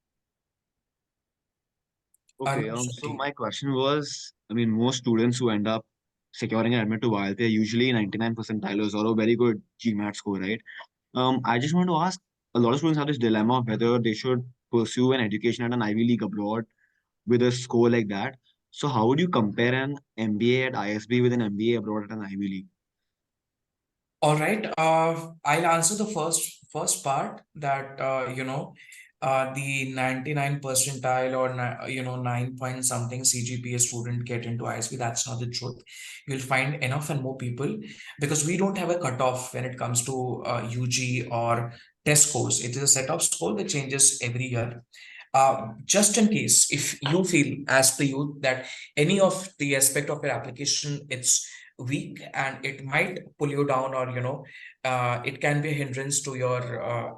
Okay,
Arnav
so
Shetty.
my question was, I mean, most students who end up securing an admit to YLP are usually 99 percentile or a very good GMAT score, right? I just want to ask, a lot of students have this dilemma of whether they should pursue an education at an Ivy League abroad with a score like that. So how would you compare an MBA at ISB with an MBA abroad at an Ivy League?
All right. I'll answer the first part that the 99 percentile or 9 point something CGPA student get into ISB. That's not the truth. You'll find enough and more people, because we don't have a cutoff when it comes to UG or test scores. It is a set of score that changes every year. Just in case, if you feel as per you that any of the aspect of your application it's weak and it might pull you down, or it can be a hindrance to your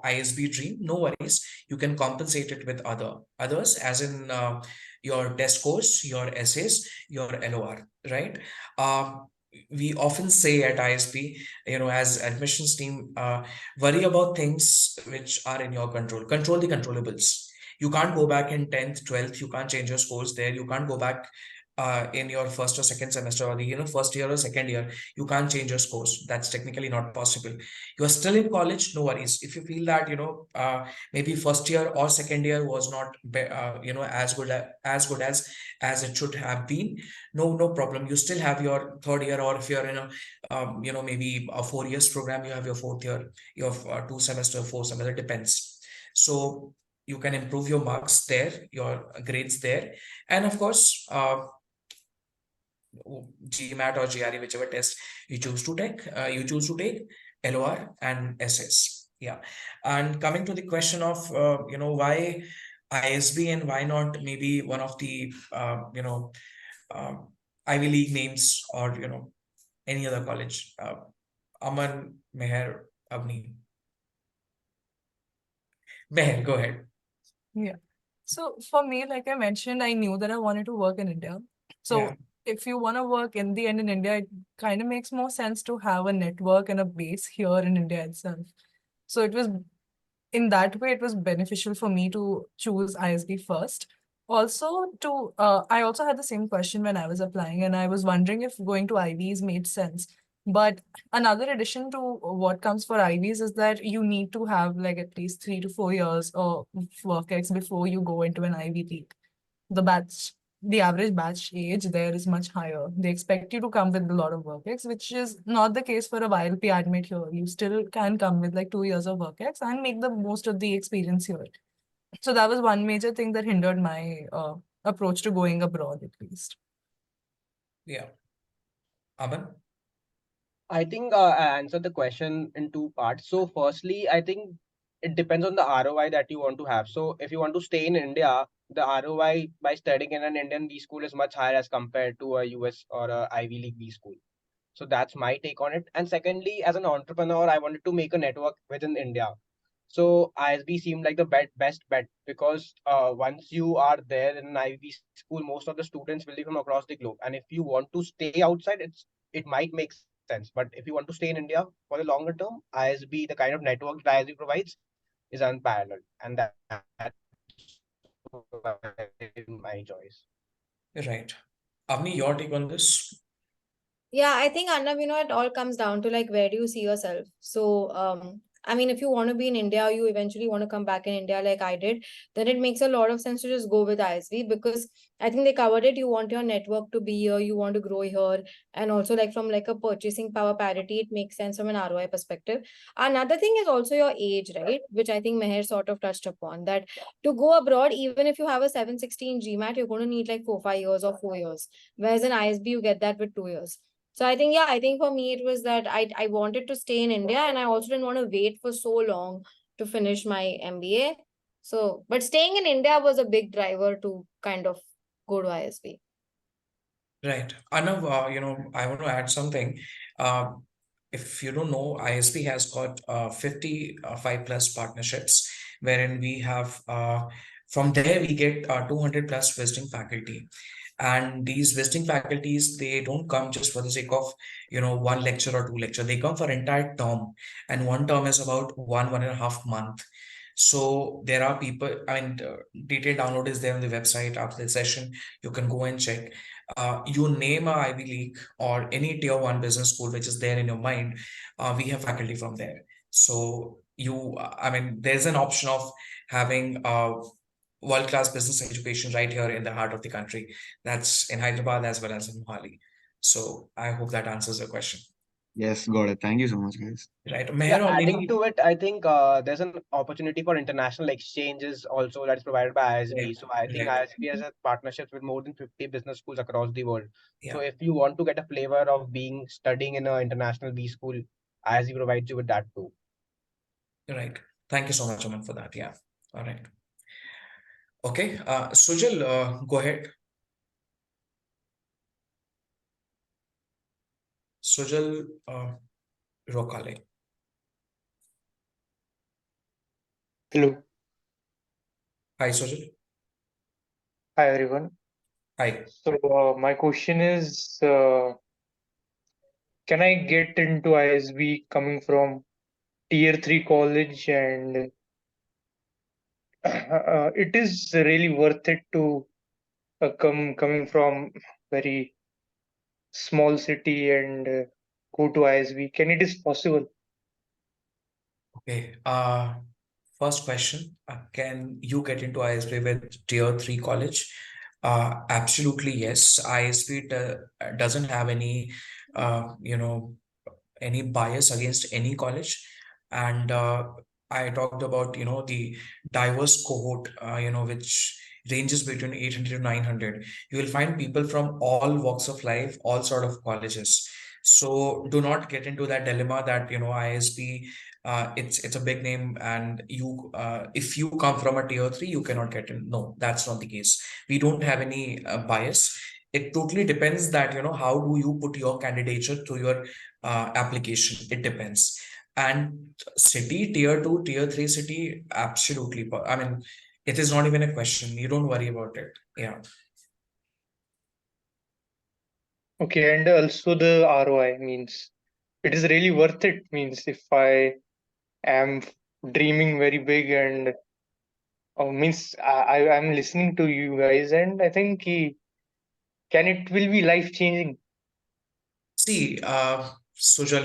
ISB dream, no worries. You can compensate it with others, as in your test scores, your essays, your LOR, right? We often say at ISB, as admissions team, worry about things which are in your control. Control the controllables. You can't go back in 10th, 12th. You can't change your scores there. You can't go back in your first or second semester, or the first year or second year. You can't change your scores. That's technically not possible. You are still in college, no worries. If you feel that maybe first year or second year was not as good as it should have been, no problem. You still have your third year, or if you're in a maybe a 4 years program, you have your fourth year, you have 2 semester, 4 semester, depends. So you can improve your marks there, your grades there, and of course GMAT or GRE, whichever test you choose to take, LOR and SS. Yeah. And coming to the question of why ISB and why not maybe one of the uh, Ivy League names, or any other college. Aman, Meher, Avni. Meher, go ahead.
Yeah. So for me, like I mentioned, I knew that I wanted to work in India. So
Yeah.
if you want to work in the end in India, it kind of makes more sense to have a network and a base here in India itself. So it was in that way, it was beneficial for me to choose ISB first. Also, I also had the same question when I was applying, and I was wondering if going to IVs made sense. But another addition to what comes for IVs is that you need to have like at least 3 to 4 years of work ex before you go into an Ivy League. The average batch age there is much higher. They expect you to come with a lot of work ex, which is not the case for a YLP admit here. You still can come with like 2 years of work ex and make the most of the experience here. So that was one major thing that hindered my approach to going abroad, at least.
Yeah. Aman?
I think I answered the question in two parts. So, firstly, I think it depends on the ROI that you want to have. So, if you want to stay in India, the ROI by studying in an Indian B school is much higher as compared to a US or a Ivy League B school. So that's my take on it. And secondly, as an entrepreneur, I wanted to make a network within India. So ISB seemed like the best bet, because once you are there in an IB school, most of the students will be from across the globe. And if you want to stay outside, it might make sense. But if you want to stay in India for the longer term, ISB, the kind of network that ISB provides, is unparalleled, and that's my choice.
Right. Avni, your take on this?
Yeah, I think Arnav, it all comes down to like where do you see yourself? So, I mean, if you want to be in India, or you eventually want to come back in India like I did, then it makes a lot of sense to just go with ISV, because I think they covered it. You want your network to be here, you want to grow here, and also like from like a purchasing power parity, it makes sense from an ROI perspective. Another thing is also your age, right? Which I think Meher sort of touched upon, that to go abroad, even if you have a 716 GMAT, you're going to need like 4-5 years or 4 years, whereas in ISB you get that with 2 years. So I think, yeah, I think for me it was that I wanted to stay in India, and I also didn't want to wait for so long to finish my MBA. So, but staying in India was a big driver to kind of go to ISB.
Right. Arnav, I want to add something. Uh, if you don't know, ISB has got 55 plus partnerships, wherein we have from there we get 200 plus visiting faculty. And these visiting faculties, they don't come just for the sake of, one lecture or two lecture. They come for entire term, and one term is about 1.5 month. So there are people, I mean, detailed download is there on the website after the session. You can go and check. You name a Ivy League or any tier one business school which is there in your mind, we have faculty from there. So I mean, there's an option of having world-class business education right here in the heart of the country. That's in Hyderabad as well as in Mohali. So I hope that answers your question.
Yes, got it. Thank you so much, guys.
Right.
Yeah,
Meher, or
adding
maybe
to it, I think there's an opportunity for international exchanges also that's provided by ISB.
right,
So I think
right.
ISB has a partnership with more than 50 business schools across the world. So
Yeah,
if you want to get a flavor of being studying in an international B school, ISB provides you with that too.
right. Thank you so much, Aman, for that. Yeah. All right. Okay. Sujal, go ahead. Sujal Rokale.
Hello.
Hi, Sujal.
Hi, everyone.
Hi.
So, my question is, can I get into ISB coming from tier 3 college and it is really worth it to coming from very small city and go to ISB? Can it is possible?
Okay. First question, can you get into ISB with tier 3 college? Absolutely yes. ISB doesn't have any, any bias against any college. And I talked about, the diverse cohort, which ranges between 800 to 900. You will find people from all walks of life, all sort of colleges. So do not get into that dilemma that, ISB, it's a big name, and if you come from a tier 3, you cannot get in. No, that's not the case. We don't have any bias. It totally depends that, how do you put your candidature through your application. It depends. And city, tier 2, tier 3 city, absolutely. I mean, it is not even a question. You don't worry about it. Yeah.
Okay, and also the ROI means it is really worth it. Means if I am dreaming very big and means I'm listening to you guys and I think can it will be life changing.
See, Sujal,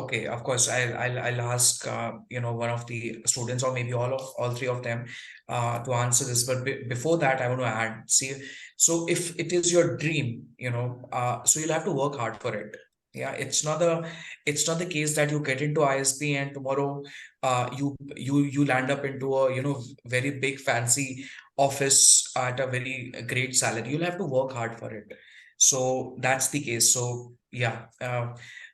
okay, of course, I'll ask, one of the students or maybe all three of them, to answer this. But before that, I want to add, see, so if it is your dream, so you'll have to work hard for it. Yeah, it's not the case that you get into ISP and tomorrow, you land up into a, very big fancy office at a very great salary. You'll have to work hard for it. So that's the case. So yeah,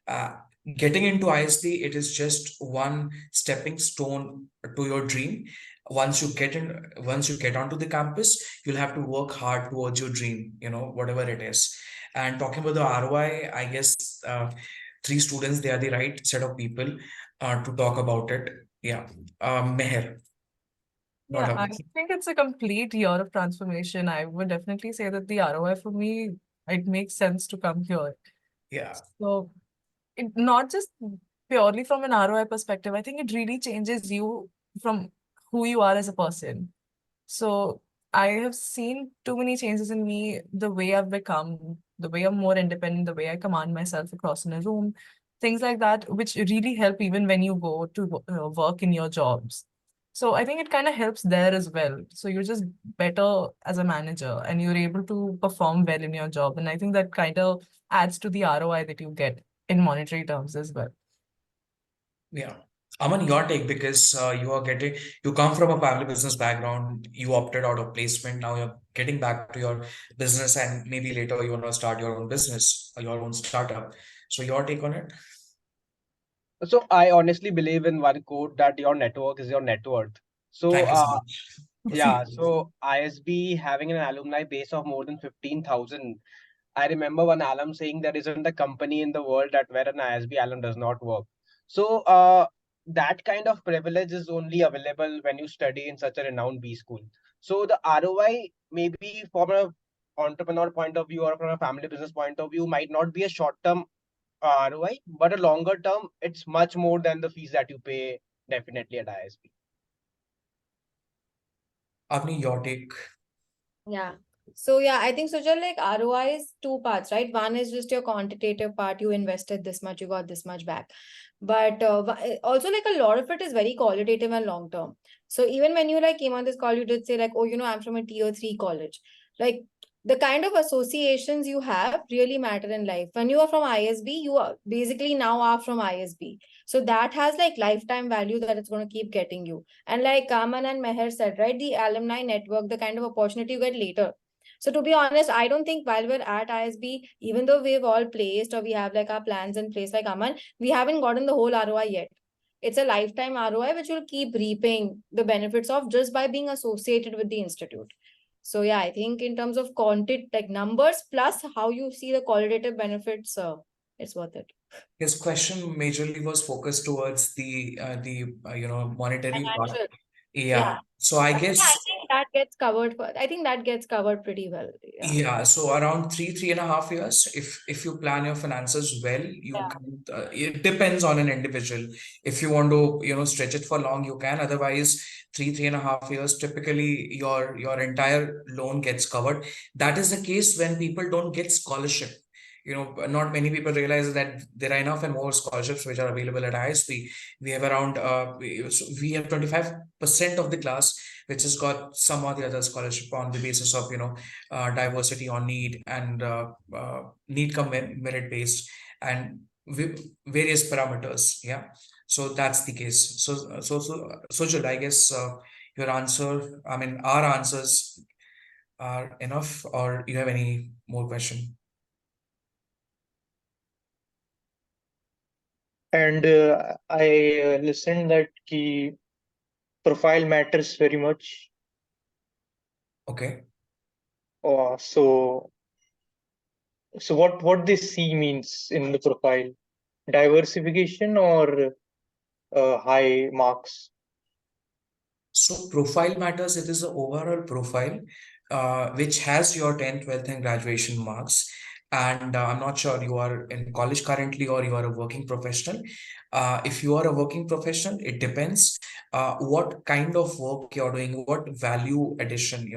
uh, getting into ISP, it is just one stepping stone to your dream. Once you get onto the campus, you'll have to work hard towards your dream, whatever it is. And talking about the ROI, I guess three students, they are the right set of people to talk about it. Yeah. Meher, not
Yeah, I
Abbas.
think it's a complete year of transformation. I would definitely say that the ROI for me, it makes sense to come here.
Yeah.
So not just purely from an ROI perspective, I think it really changes you from who you are as a person. So I have seen too many changes in me, the way I've become, the way I'm more independent, the way I command myself across in a room, things like that, which really help even when you go to work in your jobs. So I think it kind of helps there as well. So you're just better as a manager and you're able to perform well in your job. And I think that kind of adds to the ROI that you get in monetary terms as well.
Yeah. Aman, your take, because you come from a family business background, you opted out of placement, now you're getting back to your business, and maybe later you want to start your own business or your own startup. So your take on it?
So I honestly believe in one quote that your network is your net worth. So
Thank you so much.
yeah, so ISB having an alumni base of more than 15,000, I remember one alum saying there isn't a company in the world that where an ISB alum does not work. So that kind of privilege is only available when you study in such a renowned B school. So the ROI, maybe from a entrepreneur point of view or from a family business point of view, might not be a short-term ROI, but a longer term, it's much more than the fees that you pay definitely at ISB.
Avni, your take.
Yeah. So yeah, I think Sujal, like ROI is two parts, right? One is just your quantitative part. You invested this much, you got this much back. But also like a lot of it is very qualitative and long term. So even when you like came on this call, you did say like, oh, I'm from a tier 3 college. Like the kind of associations you have really matter in life. When you are from ISB, you are basically now are from ISB. So that has like lifetime value that it's going to keep getting you. And like Kaman and Meher said, right, the alumni network, the kind of opportunity you get later. So to be honest, I don't think while we're at ISB, even though we've all placed or we have like our plans in place like Aman, we haven't gotten the whole ROI yet. It's a lifetime ROI which will keep reaping the benefits of just by being associated with the institute. So yeah, I think in terms of content, like numbers plus how you see the qualitative benefits, it's worth it.
His question majorly was focused towards the monetary part.
Financial.
Yeah. So I
Yeah,
guess
I think that gets covered. I think that gets covered pretty well. Yeah.
yeah. So around 3.5 years, if you plan your finances well, you
Yeah.
can. It depends on an individual. If you want to stretch it for long, you can. Otherwise, 3.5 years, typically your entire loan gets covered. That is the case when people don't get scholarship. Not many people realize that there are enough and more scholarships which are available at ISP. We have around we have 25% of the class which has got some or the other scholarship on the basis of diversity on need and need come merit based and various parameters. Yeah, so that's the case. So I guess your answer, I mean, our answers are enough, or you have any more question?
And I listened that key profile matters very much.
Okay.
So what this C means in the profile, diversification or high marks?
So profile matters. It is the overall profile, which has your 10th, 12th, and graduation marks. And I'm not sure you are in college currently or you are a working professional. If you are a working professional, it depends what kind of work you're doing, what value addition,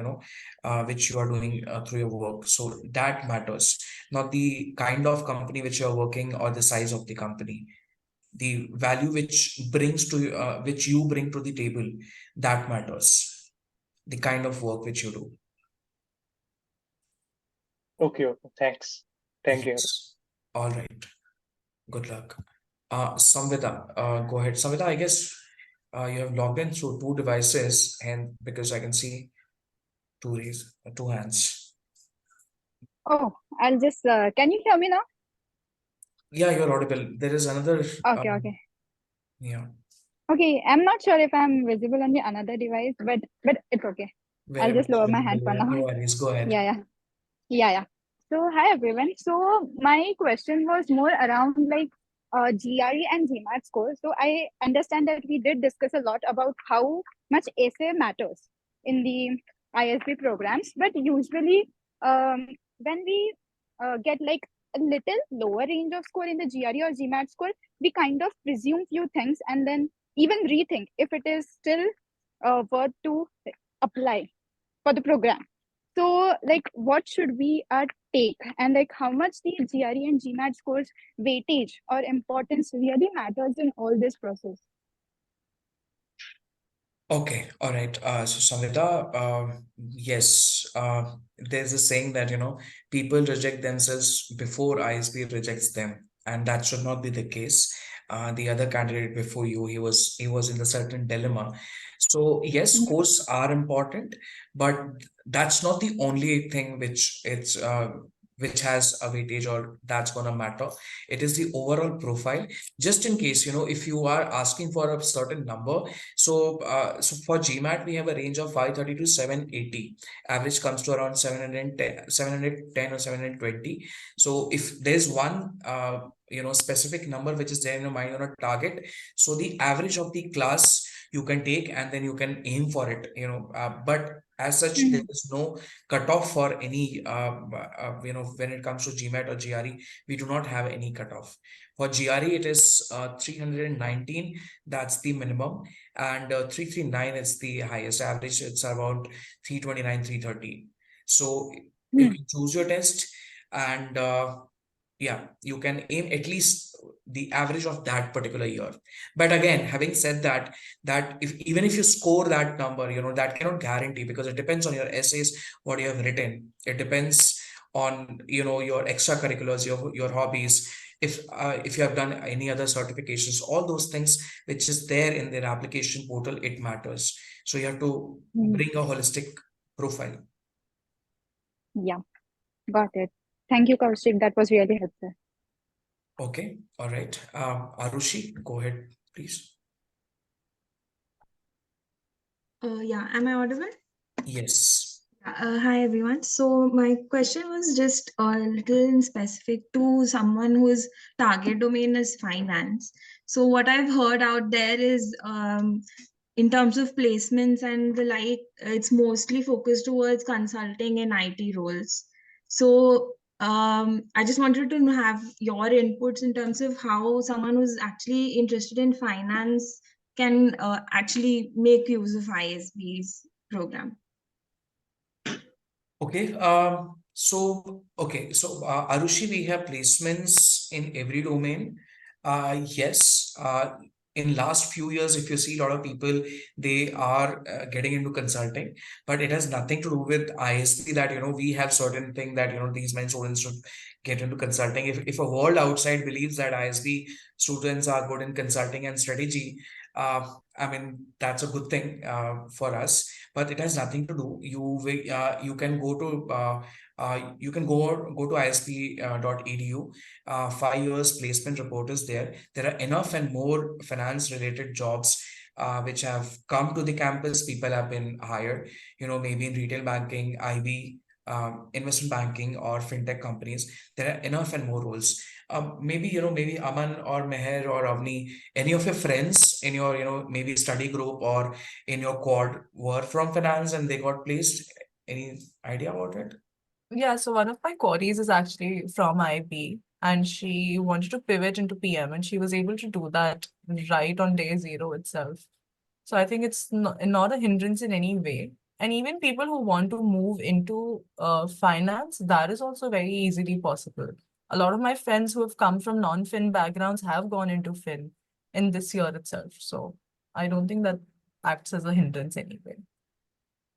which you are doing through your work. So that matters, not the kind of company which you're working or the size of the company. The value which you bring to the table, that matters. The kind of work which you do.
Okay, thanks. Thank you.
Yes. All right. Good luck. Samvita, go ahead. Samvita, I guess you have logged in through two devices, and because I can see two hands.
Oh, I'll just, can you hear me now?
Yeah, you're audible. There is another.
Okay.
Yeah.
Okay, I'm not sure if I'm visible on the another device, but it's okay. I'll
Very
just
much
lower my
visible.
hand for
Yeah,
now.
no worries. Go ahead.
Yeah. So hi everyone. So my question was more around like GRE and GMAT scores. So I understand that we did discuss a lot about how much essay matters in the ISB programs, but usually when we get like a little lower range of score in the GRE or GMAT score, we kind of presume few things and then even rethink if it is still worth to apply for the program. So, like, what should we take, and like, how much the GRE and GMAT scores weightage or importance really matters in all this process?
Okay, all right. So Samvita, yes, there's a saying that people reject themselves before ISB rejects them, and that should not be the case. The other candidate before you, he was in a certain dilemma. So yes, scores are important, but that's not the only thing which has a weightage or that's gonna matter. It is the overall profile. Just in case, if you are asking for a certain number, so for GMAT we have a range of 530 to 780. Average comes to around 710 or 720. So if there's one specific number which is there in your mind on a target, so the average of the class you can take and then you can aim for it, but as such there is no cutoff for any when it comes to GMAT or GRE, we do not have any cutoff. For GRE it is 319, that's the minimum, and 339 is the highest. Average it's about 329, 330. So you can choose your test, and yeah, you can aim at least the average of that particular year. But again, having said that, even if you score that number, that cannot guarantee, because it depends on your essays, what you have written. It depends on your extracurriculars, your hobbies. If you have done any other certifications, all those things which is there in their application portal, it matters. So you have to bring a holistic profile.
Yeah, got it. Thank you, Kaushik. That was really helpful.
Okay, all right. Arushi, go ahead, please.
Yeah, am I audible?
Yes.
Hi everyone. So my question was just a little specific to someone whose target domain is finance. So what I've heard out there is in terms of placements and the like, it's mostly focused towards consulting and IT roles. So I just wanted to have your inputs in terms of how someone who's actually interested in finance can actually make use of ISB's program.
Okay. So Arushi, we have placements in every domain. Yes. In last few years, if you see a lot of people, they are getting into consulting, but it has nothing to do with ISB that we have certain thing that these men students should get into consulting. If a world outside believes that ISB students are good in consulting and strategy, I mean that's a good thing for us, but it has nothing to do. You can go to isb.edu. 5 years placement report is there. There are enough and more finance related jobs which have come to the campus. People have been hired, maybe in retail banking, IB, investment banking, or fintech companies. There are enough and more roles. Maybe Aman or Meher or Avni, any of your friends in your, maybe study group or in your quad were from finance and they got placed. Any idea about it?
Yeah, so one of my queries is actually from IB, and she wanted to pivot into PM, and she was able to do that right on day zero itself. So I think it's not a hindrance in any way. And even people who want to move into finance, that is also very easily possible. A lot of my friends who have come from non-fin backgrounds have gone into fin in this year itself. So I don't think that acts as a hindrance anyway.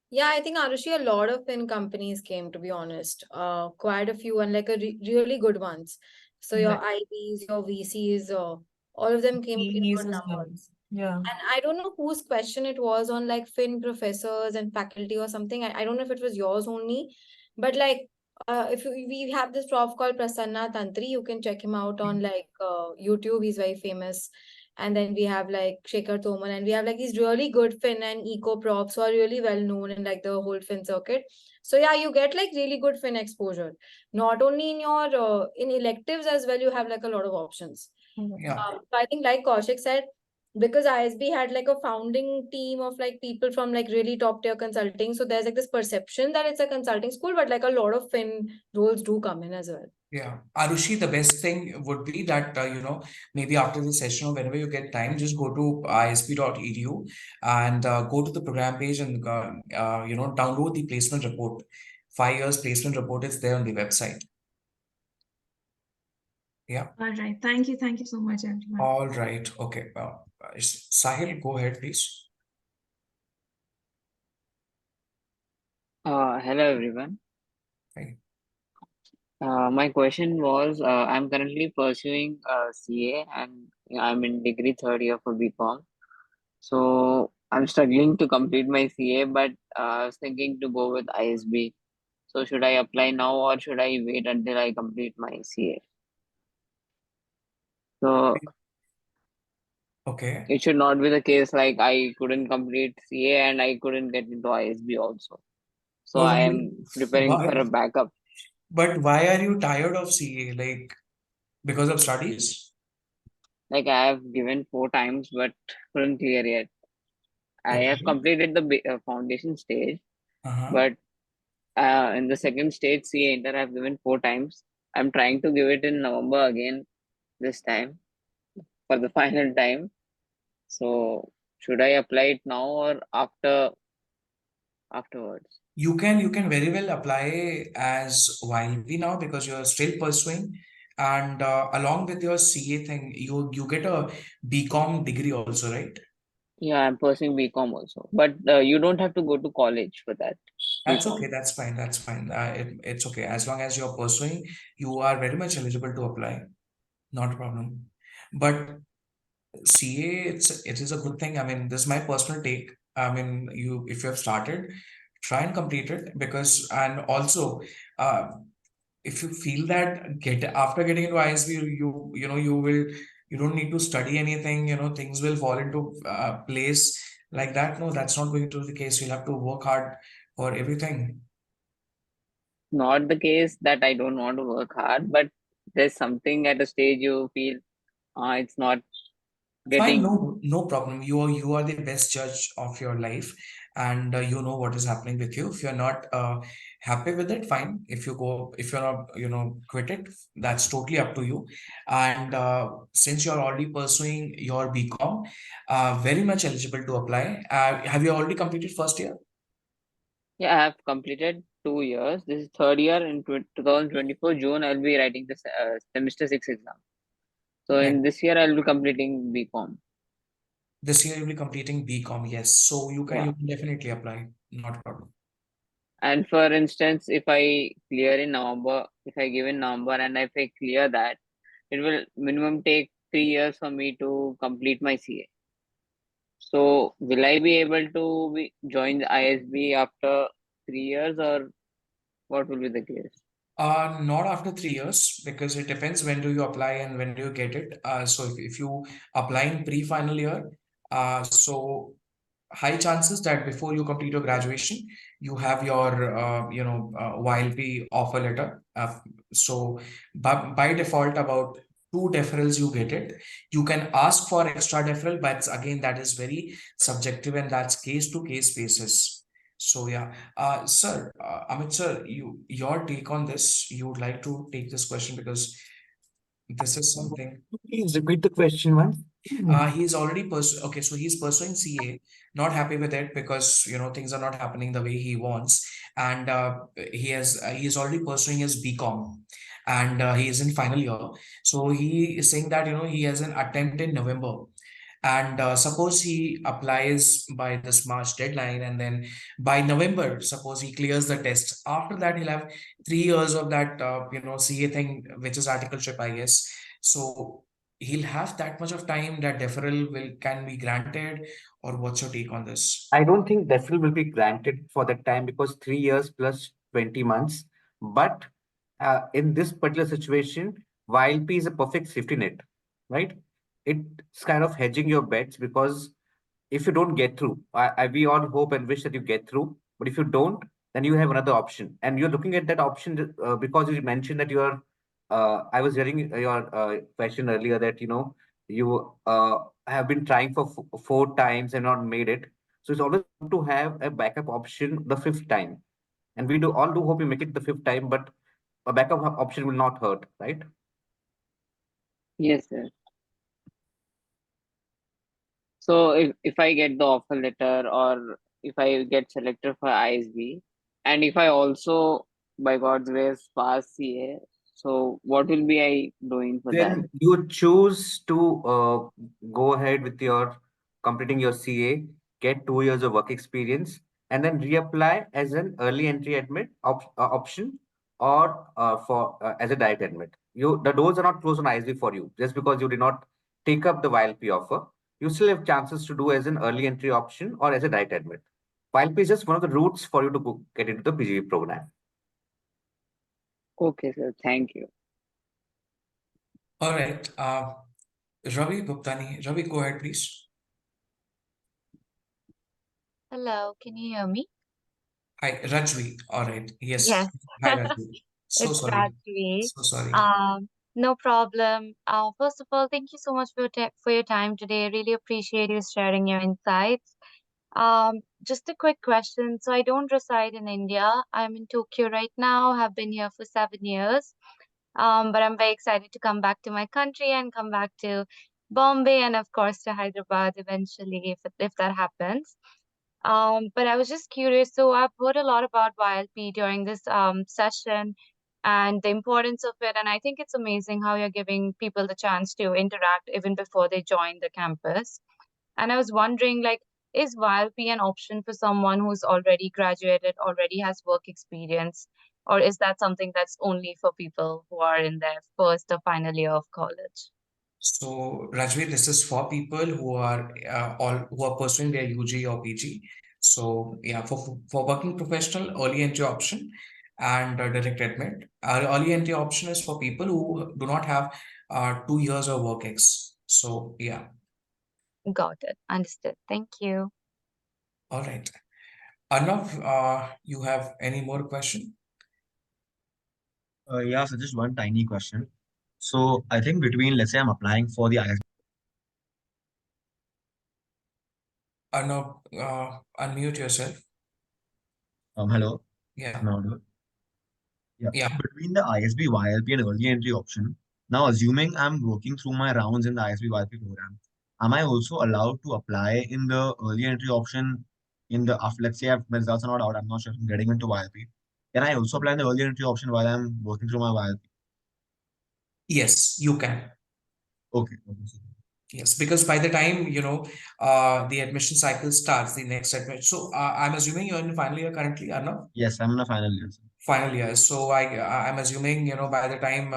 Yeah, I think Arushi, a lot of fin companies came, to be honest. Quite a few, and like really good ones. So your
Right.
IBs, your VCs, all of them came in
Fees
good
as well.
numbers.
Yeah.
And I don't know whose question it was on like fin professors and faculty or something. I don't know if it was yours only, but like if we have this prof called Prasanna Tantri, you can check him out on like YouTube. He's very famous. And then we have like Shekhar Thoman, and we have like these really good fin and eco props who are really well known in like the whole fin circuit. So yeah, you get like really good fin exposure. Not only in your in electives as well, you have like a lot of options.
Yeah.
So I think like Kaushik said, because ISB had like a founding team of like people from like really top tier consulting. So there's like this perception that it's a consulting school, but like a lot of fin roles do come in as well.
Yeah, Arushi, the best thing would be that, maybe after the session or whenever you get time, just go to isb.edu and go to the program page and, download the placement report. 5 years placement report is there on the website. Yeah.
All right. Thank you. Thank you so much, everyone.
All right. Okay. Sahil, go ahead, please.
Hello everyone.
Hi.
My question was, I'm currently pursuing CA and I'm in degree third year for BCom. So I'm struggling to complete my CA, but I was thinking to go with ISB. So should I apply now or should I wait until I complete my CA? So
Okay.
it should not be the case like I couldn't complete CA and I couldn't get into ISB also. So
But
I
why,
am preparing for
why,
a backup.
but why are you tired of CA? Like, because of studies?
Like I have given 4 times but couldn't clear yet. I have
Okay.
completed the foundation stage,
Uh-huh.
but in the second stage CA Inter I have given 4 times. I'm trying to give it in November again this time for the final time. So should I apply it now or afterwards?
You can very well apply as YLP now because you're still pursuing, and along with your CA thing, you get a BCom degree also, right?
Yeah, I'm pursuing BCom also, but you don't have to go to college for that
That's okay.
BCom.
That's fine. That's fine. It's okay. As long as you're pursuing, you are very much eligible to apply. Not a problem. But CA, it is a good thing. I mean, this is my personal take. I mean, you if you have started, try and complete it because and also uh, if you feel that get after getting into ISB, you know you don't need to study anything, things will fall into place like that. No, that's not going to be the case. You'll have to work hard for everything.
Not the case that I don't want to work hard, but there's something at a stage you feel it's not
Fine,
getting.
no problem. You are the best judge of your life, and you know what is happening with you. If you're not happy with it, fine. If you're not, quit it. That's totally up to you. And since you're already pursuing your BCom, very much eligible to apply. Have you already completed first year?
Yeah, I have completed 2 years. This is third year in 2024 June. I'll be writing this semester 6 exam. So
Right.
in this year I'll be completing BCom.
This year you'll be completing BCom. Yes, so you can
Yeah.
you can definitely apply. Not a problem.
And for instance, if I clear in November, if I give in November and if I clear that, it will minimum take 3 years for me to complete my CA. So will I be able to join the ISB after 3 years or what will be the case?
Not after 3 years because it depends when do you apply and when do you get it. So if you apply in pre-final year, so high chances that before you complete your graduation, you have your YLP offer letter. So by default, about two deferrals you get it. You can ask for extra deferral, but again, that is very subjective and that's case to case basis. So yeah, sir, Amit sir, your take on this, you would like to take this question because this is something.
Please repeat the question once.
He's already okay, so he's pursuing CA, not happy with it because things are not happening the way he wants, and he's already pursuing his BCom, and he is in final year. So he is saying that he has an attempt in November, and suppose he applies by this March deadline, and then by November, suppose he clears the test. After that, he'll have 3 years of that CA thing, which is articleship, I guess. So he'll have that much of time that deferral will can be granted, or what's your take on this?
I don't think deferral will be granted for that time because 3 years plus 20 months. But in this particular situation, YLP is a perfect safety net, right? It's kind of hedging your bets because if you don't get through, we all hope and wish that you get through. But if you don't, then you have another option. And you're looking at that option because you mentioned that you are. I was hearing your question earlier that you have been trying for 4 times and not made it. So it's always good to have a backup option the fifth time. And we do hope you make it the fifth time, but a backup option will not hurt, right?
Yes, sir. So if I get the offer letter or if I get selected for ISB and if I also by God's grace pass CA, so what will be I doing for that?
Then you choose to go ahead with your completing your CA, get 2 years of work experience, and then reapply as an early entry admit option or for as a direct admit. The doors are not closed on ISB for you just because you did not take up the YLP offer. You still have chances to do as an early entry option or as a direct admit. YLP is just one of the routes for you to get into the PGP program.
Okay, sir. Thank you.
All right. Ravi Guptani. Ravi, go ahead, please.
Hello, can you hear me?
Hi, Rajvi. All right. Yes.
Yes,
Hi, Rajvi. So
it's
sorry.
Rajvi.
So sorry.
No problem. First of all, thank you so much for your time today. I really appreciate you sharing your insights. Just a quick question. So I don't reside in India. I'm in Tokyo right now. Have been here for 7 years. But I'm very excited to come back to my country and come back to Bombay and of course to Hyderabad eventually if that happens. But I was just curious. So I've heard a lot about YLP during this session and the importance of it. And I think it's amazing how you're giving people the chance to interact even before they join the campus. And I was wondering, like, is YLP an option for someone who's already graduated, already has work experience, or is that something that's only for people who are in their first or final year of college?
So, Rajvi, this is for people who are pursuing their UG or PG. So, yeah, for working professional, early entry option and direct admit. Early entry option is for people who do not have 2 years of work ex. So, yeah.
Got it. Understood. Thank you.
All right. Arnav, you have any more question?
Yeah, so just one tiny question. So I think between, let's say I'm applying for the ISB.
Arnav, unmute yourself.
Hello.
Yeah.
Am I audible? Yeah.
Yeah.
So between the ISB, YLP, and early entry option, now assuming I'm working through my rounds in the ISB YLP program, am I also allowed to apply in the early entry option in the after, let's say my results are not out, I'm not sure if I'm getting into YLP. Can I also apply in the early entry option while I'm working through my YLP?
Yes, you can.
Okay.
Yes, because by the time, the admission cycle starts, the next admission. So I'm assuming you're in final year currently, Arnav?
Yes, I'm in a final year.
Final year. So I'm assuming, by the time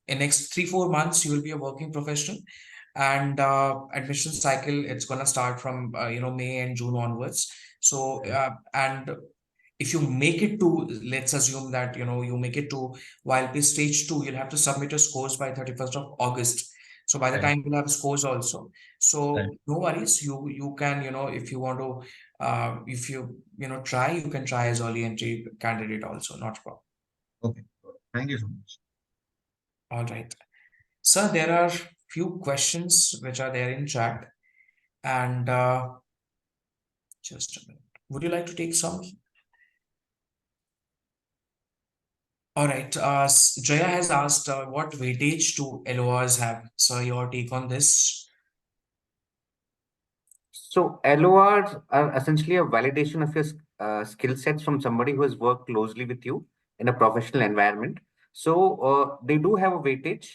in next 3-4 months, you will be a working professional. And admission cycle, it's gonna start from May and June onwards. So and if you make it to, let's assume that you make it to YLP stage 2, you'll have to submit your scores by 31st of August. So by the
Right.
time you'll have scores also. So
Right.
no worries, you can, if you want to if you try, you can try as early entry candidate also, not a problem.
Okay. Thank you so much.
All right. Sir, there are few questions which are there in chat, and just a minute. Would you like to take some? All right. Jaya has asked what weightage do LORs have? So your take on this?
So LORs are essentially a validation of your skill sets from somebody who has worked closely with you in a professional environment. So they do have a weightage,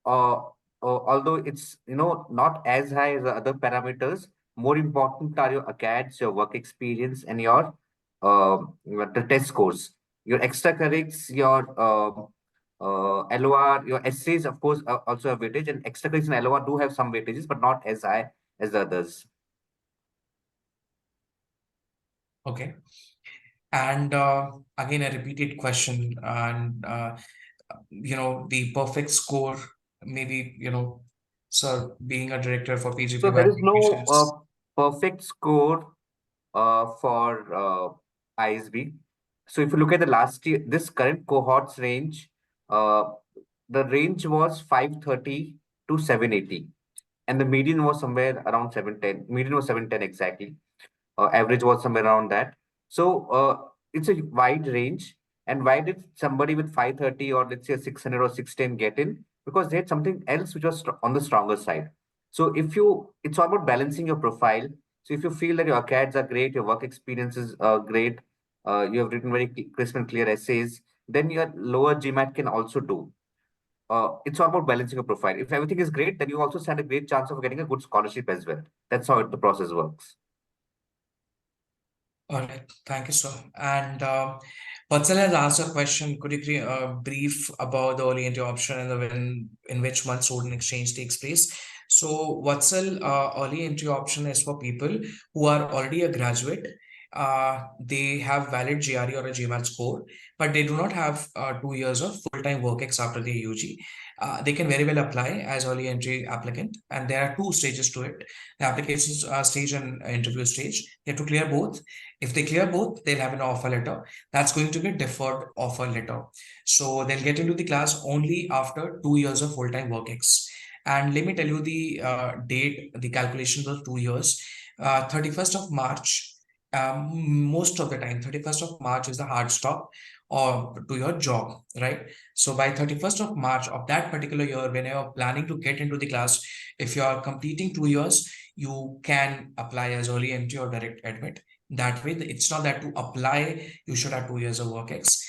uh, although it's not as high as the other parameters. More important are your ACADS, your work experience, and your the test scores. Your extracurrics, your LOR, your essays, of course, also have weightage, and extracurrics and LOR do have some weightages, but not as high as the others.
Okay. And again, a repeated question, and the perfect score, maybe, sir, being a director for PGP
So there is no
Wednesdays.
perfect score for ISB. So if you look at the last year, this current cohort's range, uh, the range was 530 to 780, and the median was somewhere around 710. Median was 710 exactly. Average was somewhere around that. So it's a wide range. And why did somebody with 530 or let's say 600 or 610 get in? Because they had something else which was on the stronger side. So it's all about balancing your profile. So if you feel that your ACADs are great, your work experiences are great, you have written very crisp and clear essays, then your lower GMAT can also do. It's all about balancing a profile. If everything is great, then you also stand a great chance of getting a good scholarship as well. That's how the process works.
All right, thank you, sir. And Vatsal has asked a question. Could you create a brief about the early entry option and in which month student exchange takes place? So, Vatsal, early entry option is for people who are already a graduate they have valid GRE or a GMAT score, but they do not have 2 years of full-time work ex after the UG. They can very well apply as early entry applicant, and there are two stages to it: the application stage and interview stage. They have to clear both. If they clear both, they'll have an offer letter. That's going to be deferred offer letter. So they'll get into the class only after 2 years of full-time work ex. And let me tell you the date, the calculations of 2 years. 31st of March, most of the time, 31st of March is the hard stop or to your job, right? So by 31st of March of that particular year, when you're planning to get into the class, if you are completing 2 years, you can apply as early entry or direct admit. That way, it's not that to apply, you should have 2 years of work ex.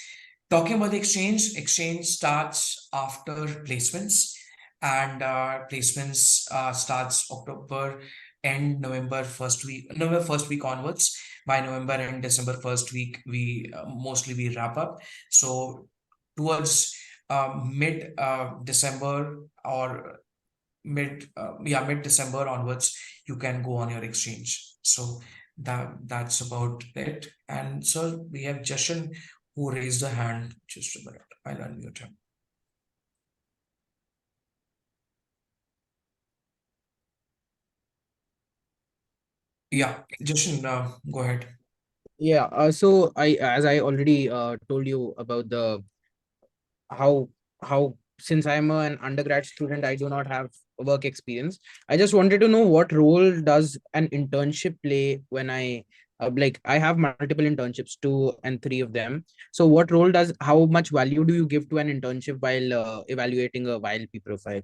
Talking about the exchange starts after placements, and placements starts October end, November first week onwards. By November and December first week, we mostly we wrap up. So towards mid December or mid December onwards, you can go on your exchange. So that's about it. And sir, we have Jashan who raised a hand. Just a minute, I'll unmute him. Yeah, Jashan, go ahead.
Yeah, so as I already told you about the how since I'm an undergrad student, I do not have work experience. I just wanted to know what role does an internship play when I have multiple internships, 2 and 3 of them. So what role does how much value do you give to an internship while evaluating a YLP profile?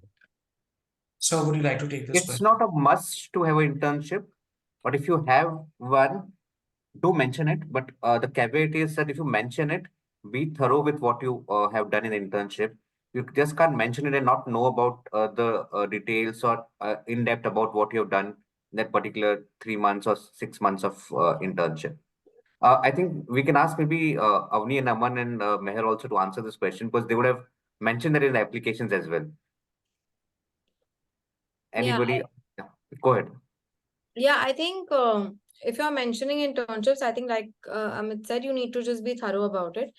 So would you like to take this
It's
question?
not a must to have an internship, but if you have one, do mention it. But the caveat is that if you mention it, be thorough with what you have done in the internship. You just can't mention it and not know about the details or in depth about what you have done in that particular 3 months or 6 months of internship. I think we can ask maybe Avni and Aman and Meher also to answer this question because they would have mentioned that in the applications as well. Anybody? Yeah, go ahead.
Yeah, I think if you're mentioning internships, I think like Amit said, you need to just be thorough about it.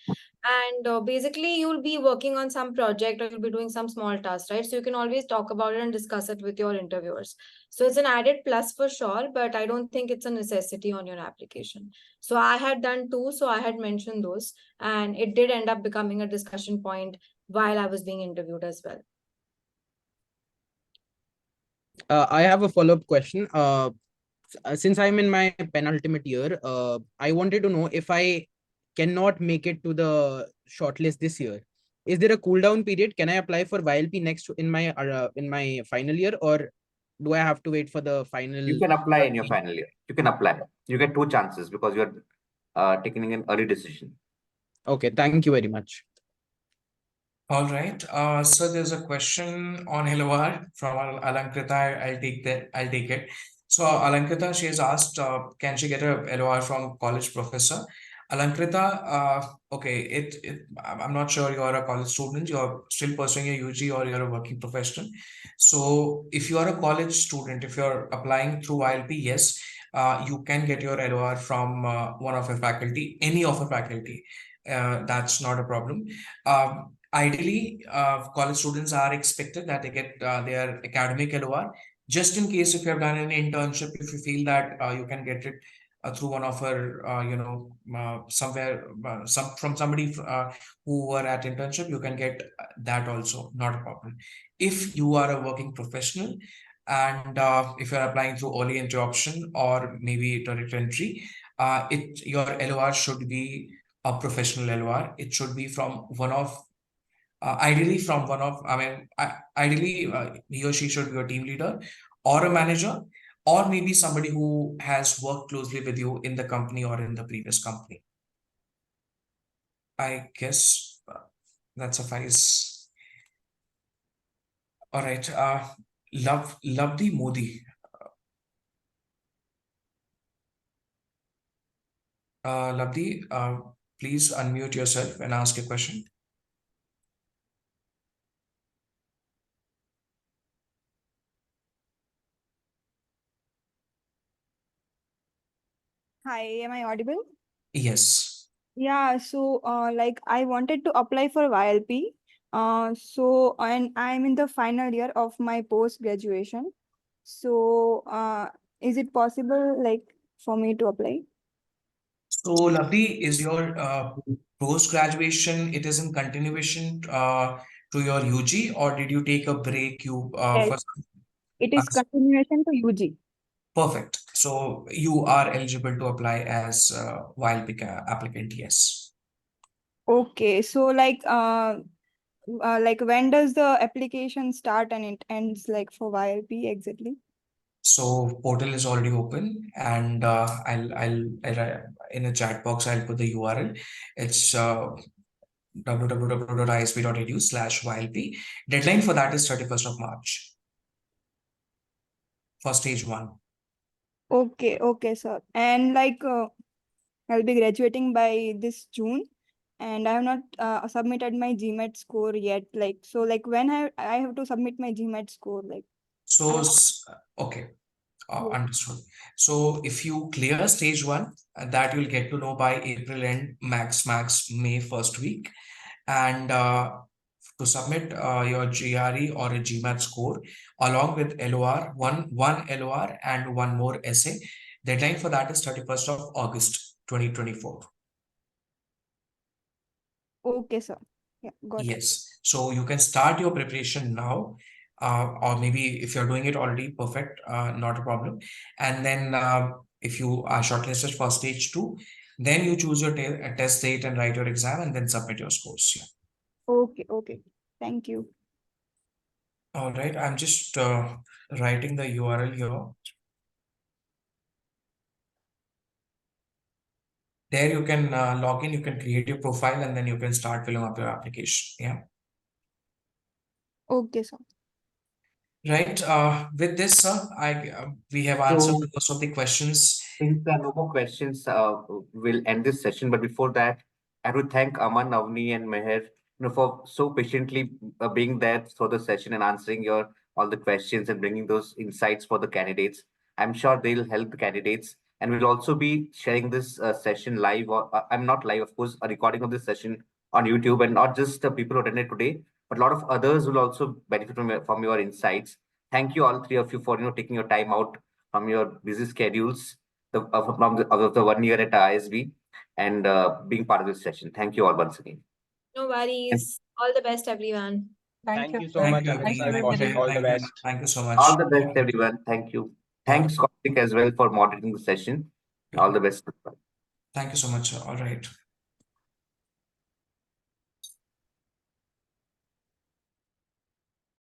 And basically, you'll be working on some project or you'll be doing some small tasks, right? So you can always talk about it and discuss it with your interviewers. So it's an added plus for sure, but I don't think it's a necessity on your application. So I had done two, so I had mentioned those, and it did end up becoming a discussion point while I was being interviewed as well.
I have a follow-up question. Since I'm in my penultimate year, I wanted to know if I cannot make it to the shortlist this year. Is there a cool down period? Can I apply for YLP next in my final year, or do I have to wait for the final?
You can apply in your final year. You can apply. You get 2 chances because you're taking an early decision.
Okay, thank you very much.
All right. So there's a question on LOR from Alankrita. I'll take it. So Alankrita, she has asked, can she get a LOR from college professor? Alankrita, okay, I'm not sure you're a college student, you're still pursuing a UG or you're a working professional. So if you are a college student, if you're applying through ILP, yes, you can get your LOR from one of your faculty, any of your faculty. That's not a problem. Ideally, college students are expected that they get their academic LOR. Just in case if you have done an internship, if you feel that you can get it through one of our, somewhere, from somebody who were at internship, you can get that also, not a problem. If you are a working professional and if you're applying through early entry option or maybe direct entry, your LOR should be a professional LOR. It should be from one of ideally from one of, ideally he or she should be a team leader or a manager, or maybe somebody who has worked closely with you in the company or in the previous company. I guess that suffices. All right. Lovely Modi. Lovely, please unmute yourself and ask a question.
Hi, am I audible?
Yes.
Yeah, so like I wanted to apply for YLP. And I'm in the final year of my post graduation. So is it possible like for me to apply?
So, Lovely, is your post-graduation, it is in continuation to your UG, or did you take a break
Yes,
for
it is continuation to UG.
perfect. So you are eligible to apply as YLP applicant, yes.
Okay, so like when does the application start and it ends like for YLP exactly?
So portal is already open, and I'll in a chat box I'll put the URL. It's www.isb.edu/YLP. Deadline for that is 31st of March for stage 1.
Okay, sir. And like I'll be graduating by this June, and I have not submitted my GMAT score yet. Like so, like when I have to submit my GMAT score, like
So,
I
okay,
yeah.
understood. So if you clear stage 1, that you'll get to know by April end, max May first week. And to submit your GRE or a GMAT score along with LOR, one LOR and one more essay. Deadline for that is 31st of August 2024.
Okay, sir. Yeah, got it.
Yes. So you can start your preparation now, or maybe if you're doing it already, perfect, not a problem. And then if you are shortlisted for stage 2, then you choose your test date and write your exam and then submit your scores. Yeah.
Okay. Thank you.
All right. I'm just writing the URL here. There you can log in, you can create your profile, and then you can start filling up your application. Yeah.
Okay, sir.
Right. With this, sir, we have answered
So,
most of the questions.
since there are no more questions, we'll end this session. But before that, I have to thank Aman, Avni, and Meher, for so patiently being there for the session and answering your all the questions and bringing those insights for the candidates. I'm sure they'll help the candidates, and we'll also be sharing this session live. Or I'm not live, of course, a recording of this session on YouTube, and not just the people who attended today, but a lot of others will also benefit from your insights. Thank you, all three of you, for taking your time out from your busy schedules of the 1 year at ISB and being part of this session. Thank you all once again.
No
And
worries. All the best, everyone.
Thank you.
Thank you so much,
Thank
Thank
you,
you,
Anushka and
everybody.
Kaushik. All the best.
thank you so much.
all the best, everyone. Thank you.
All
Thanks, Kaushik, as well, for moderating the session.
right.
All the best.
Thank you so much, sir. All right.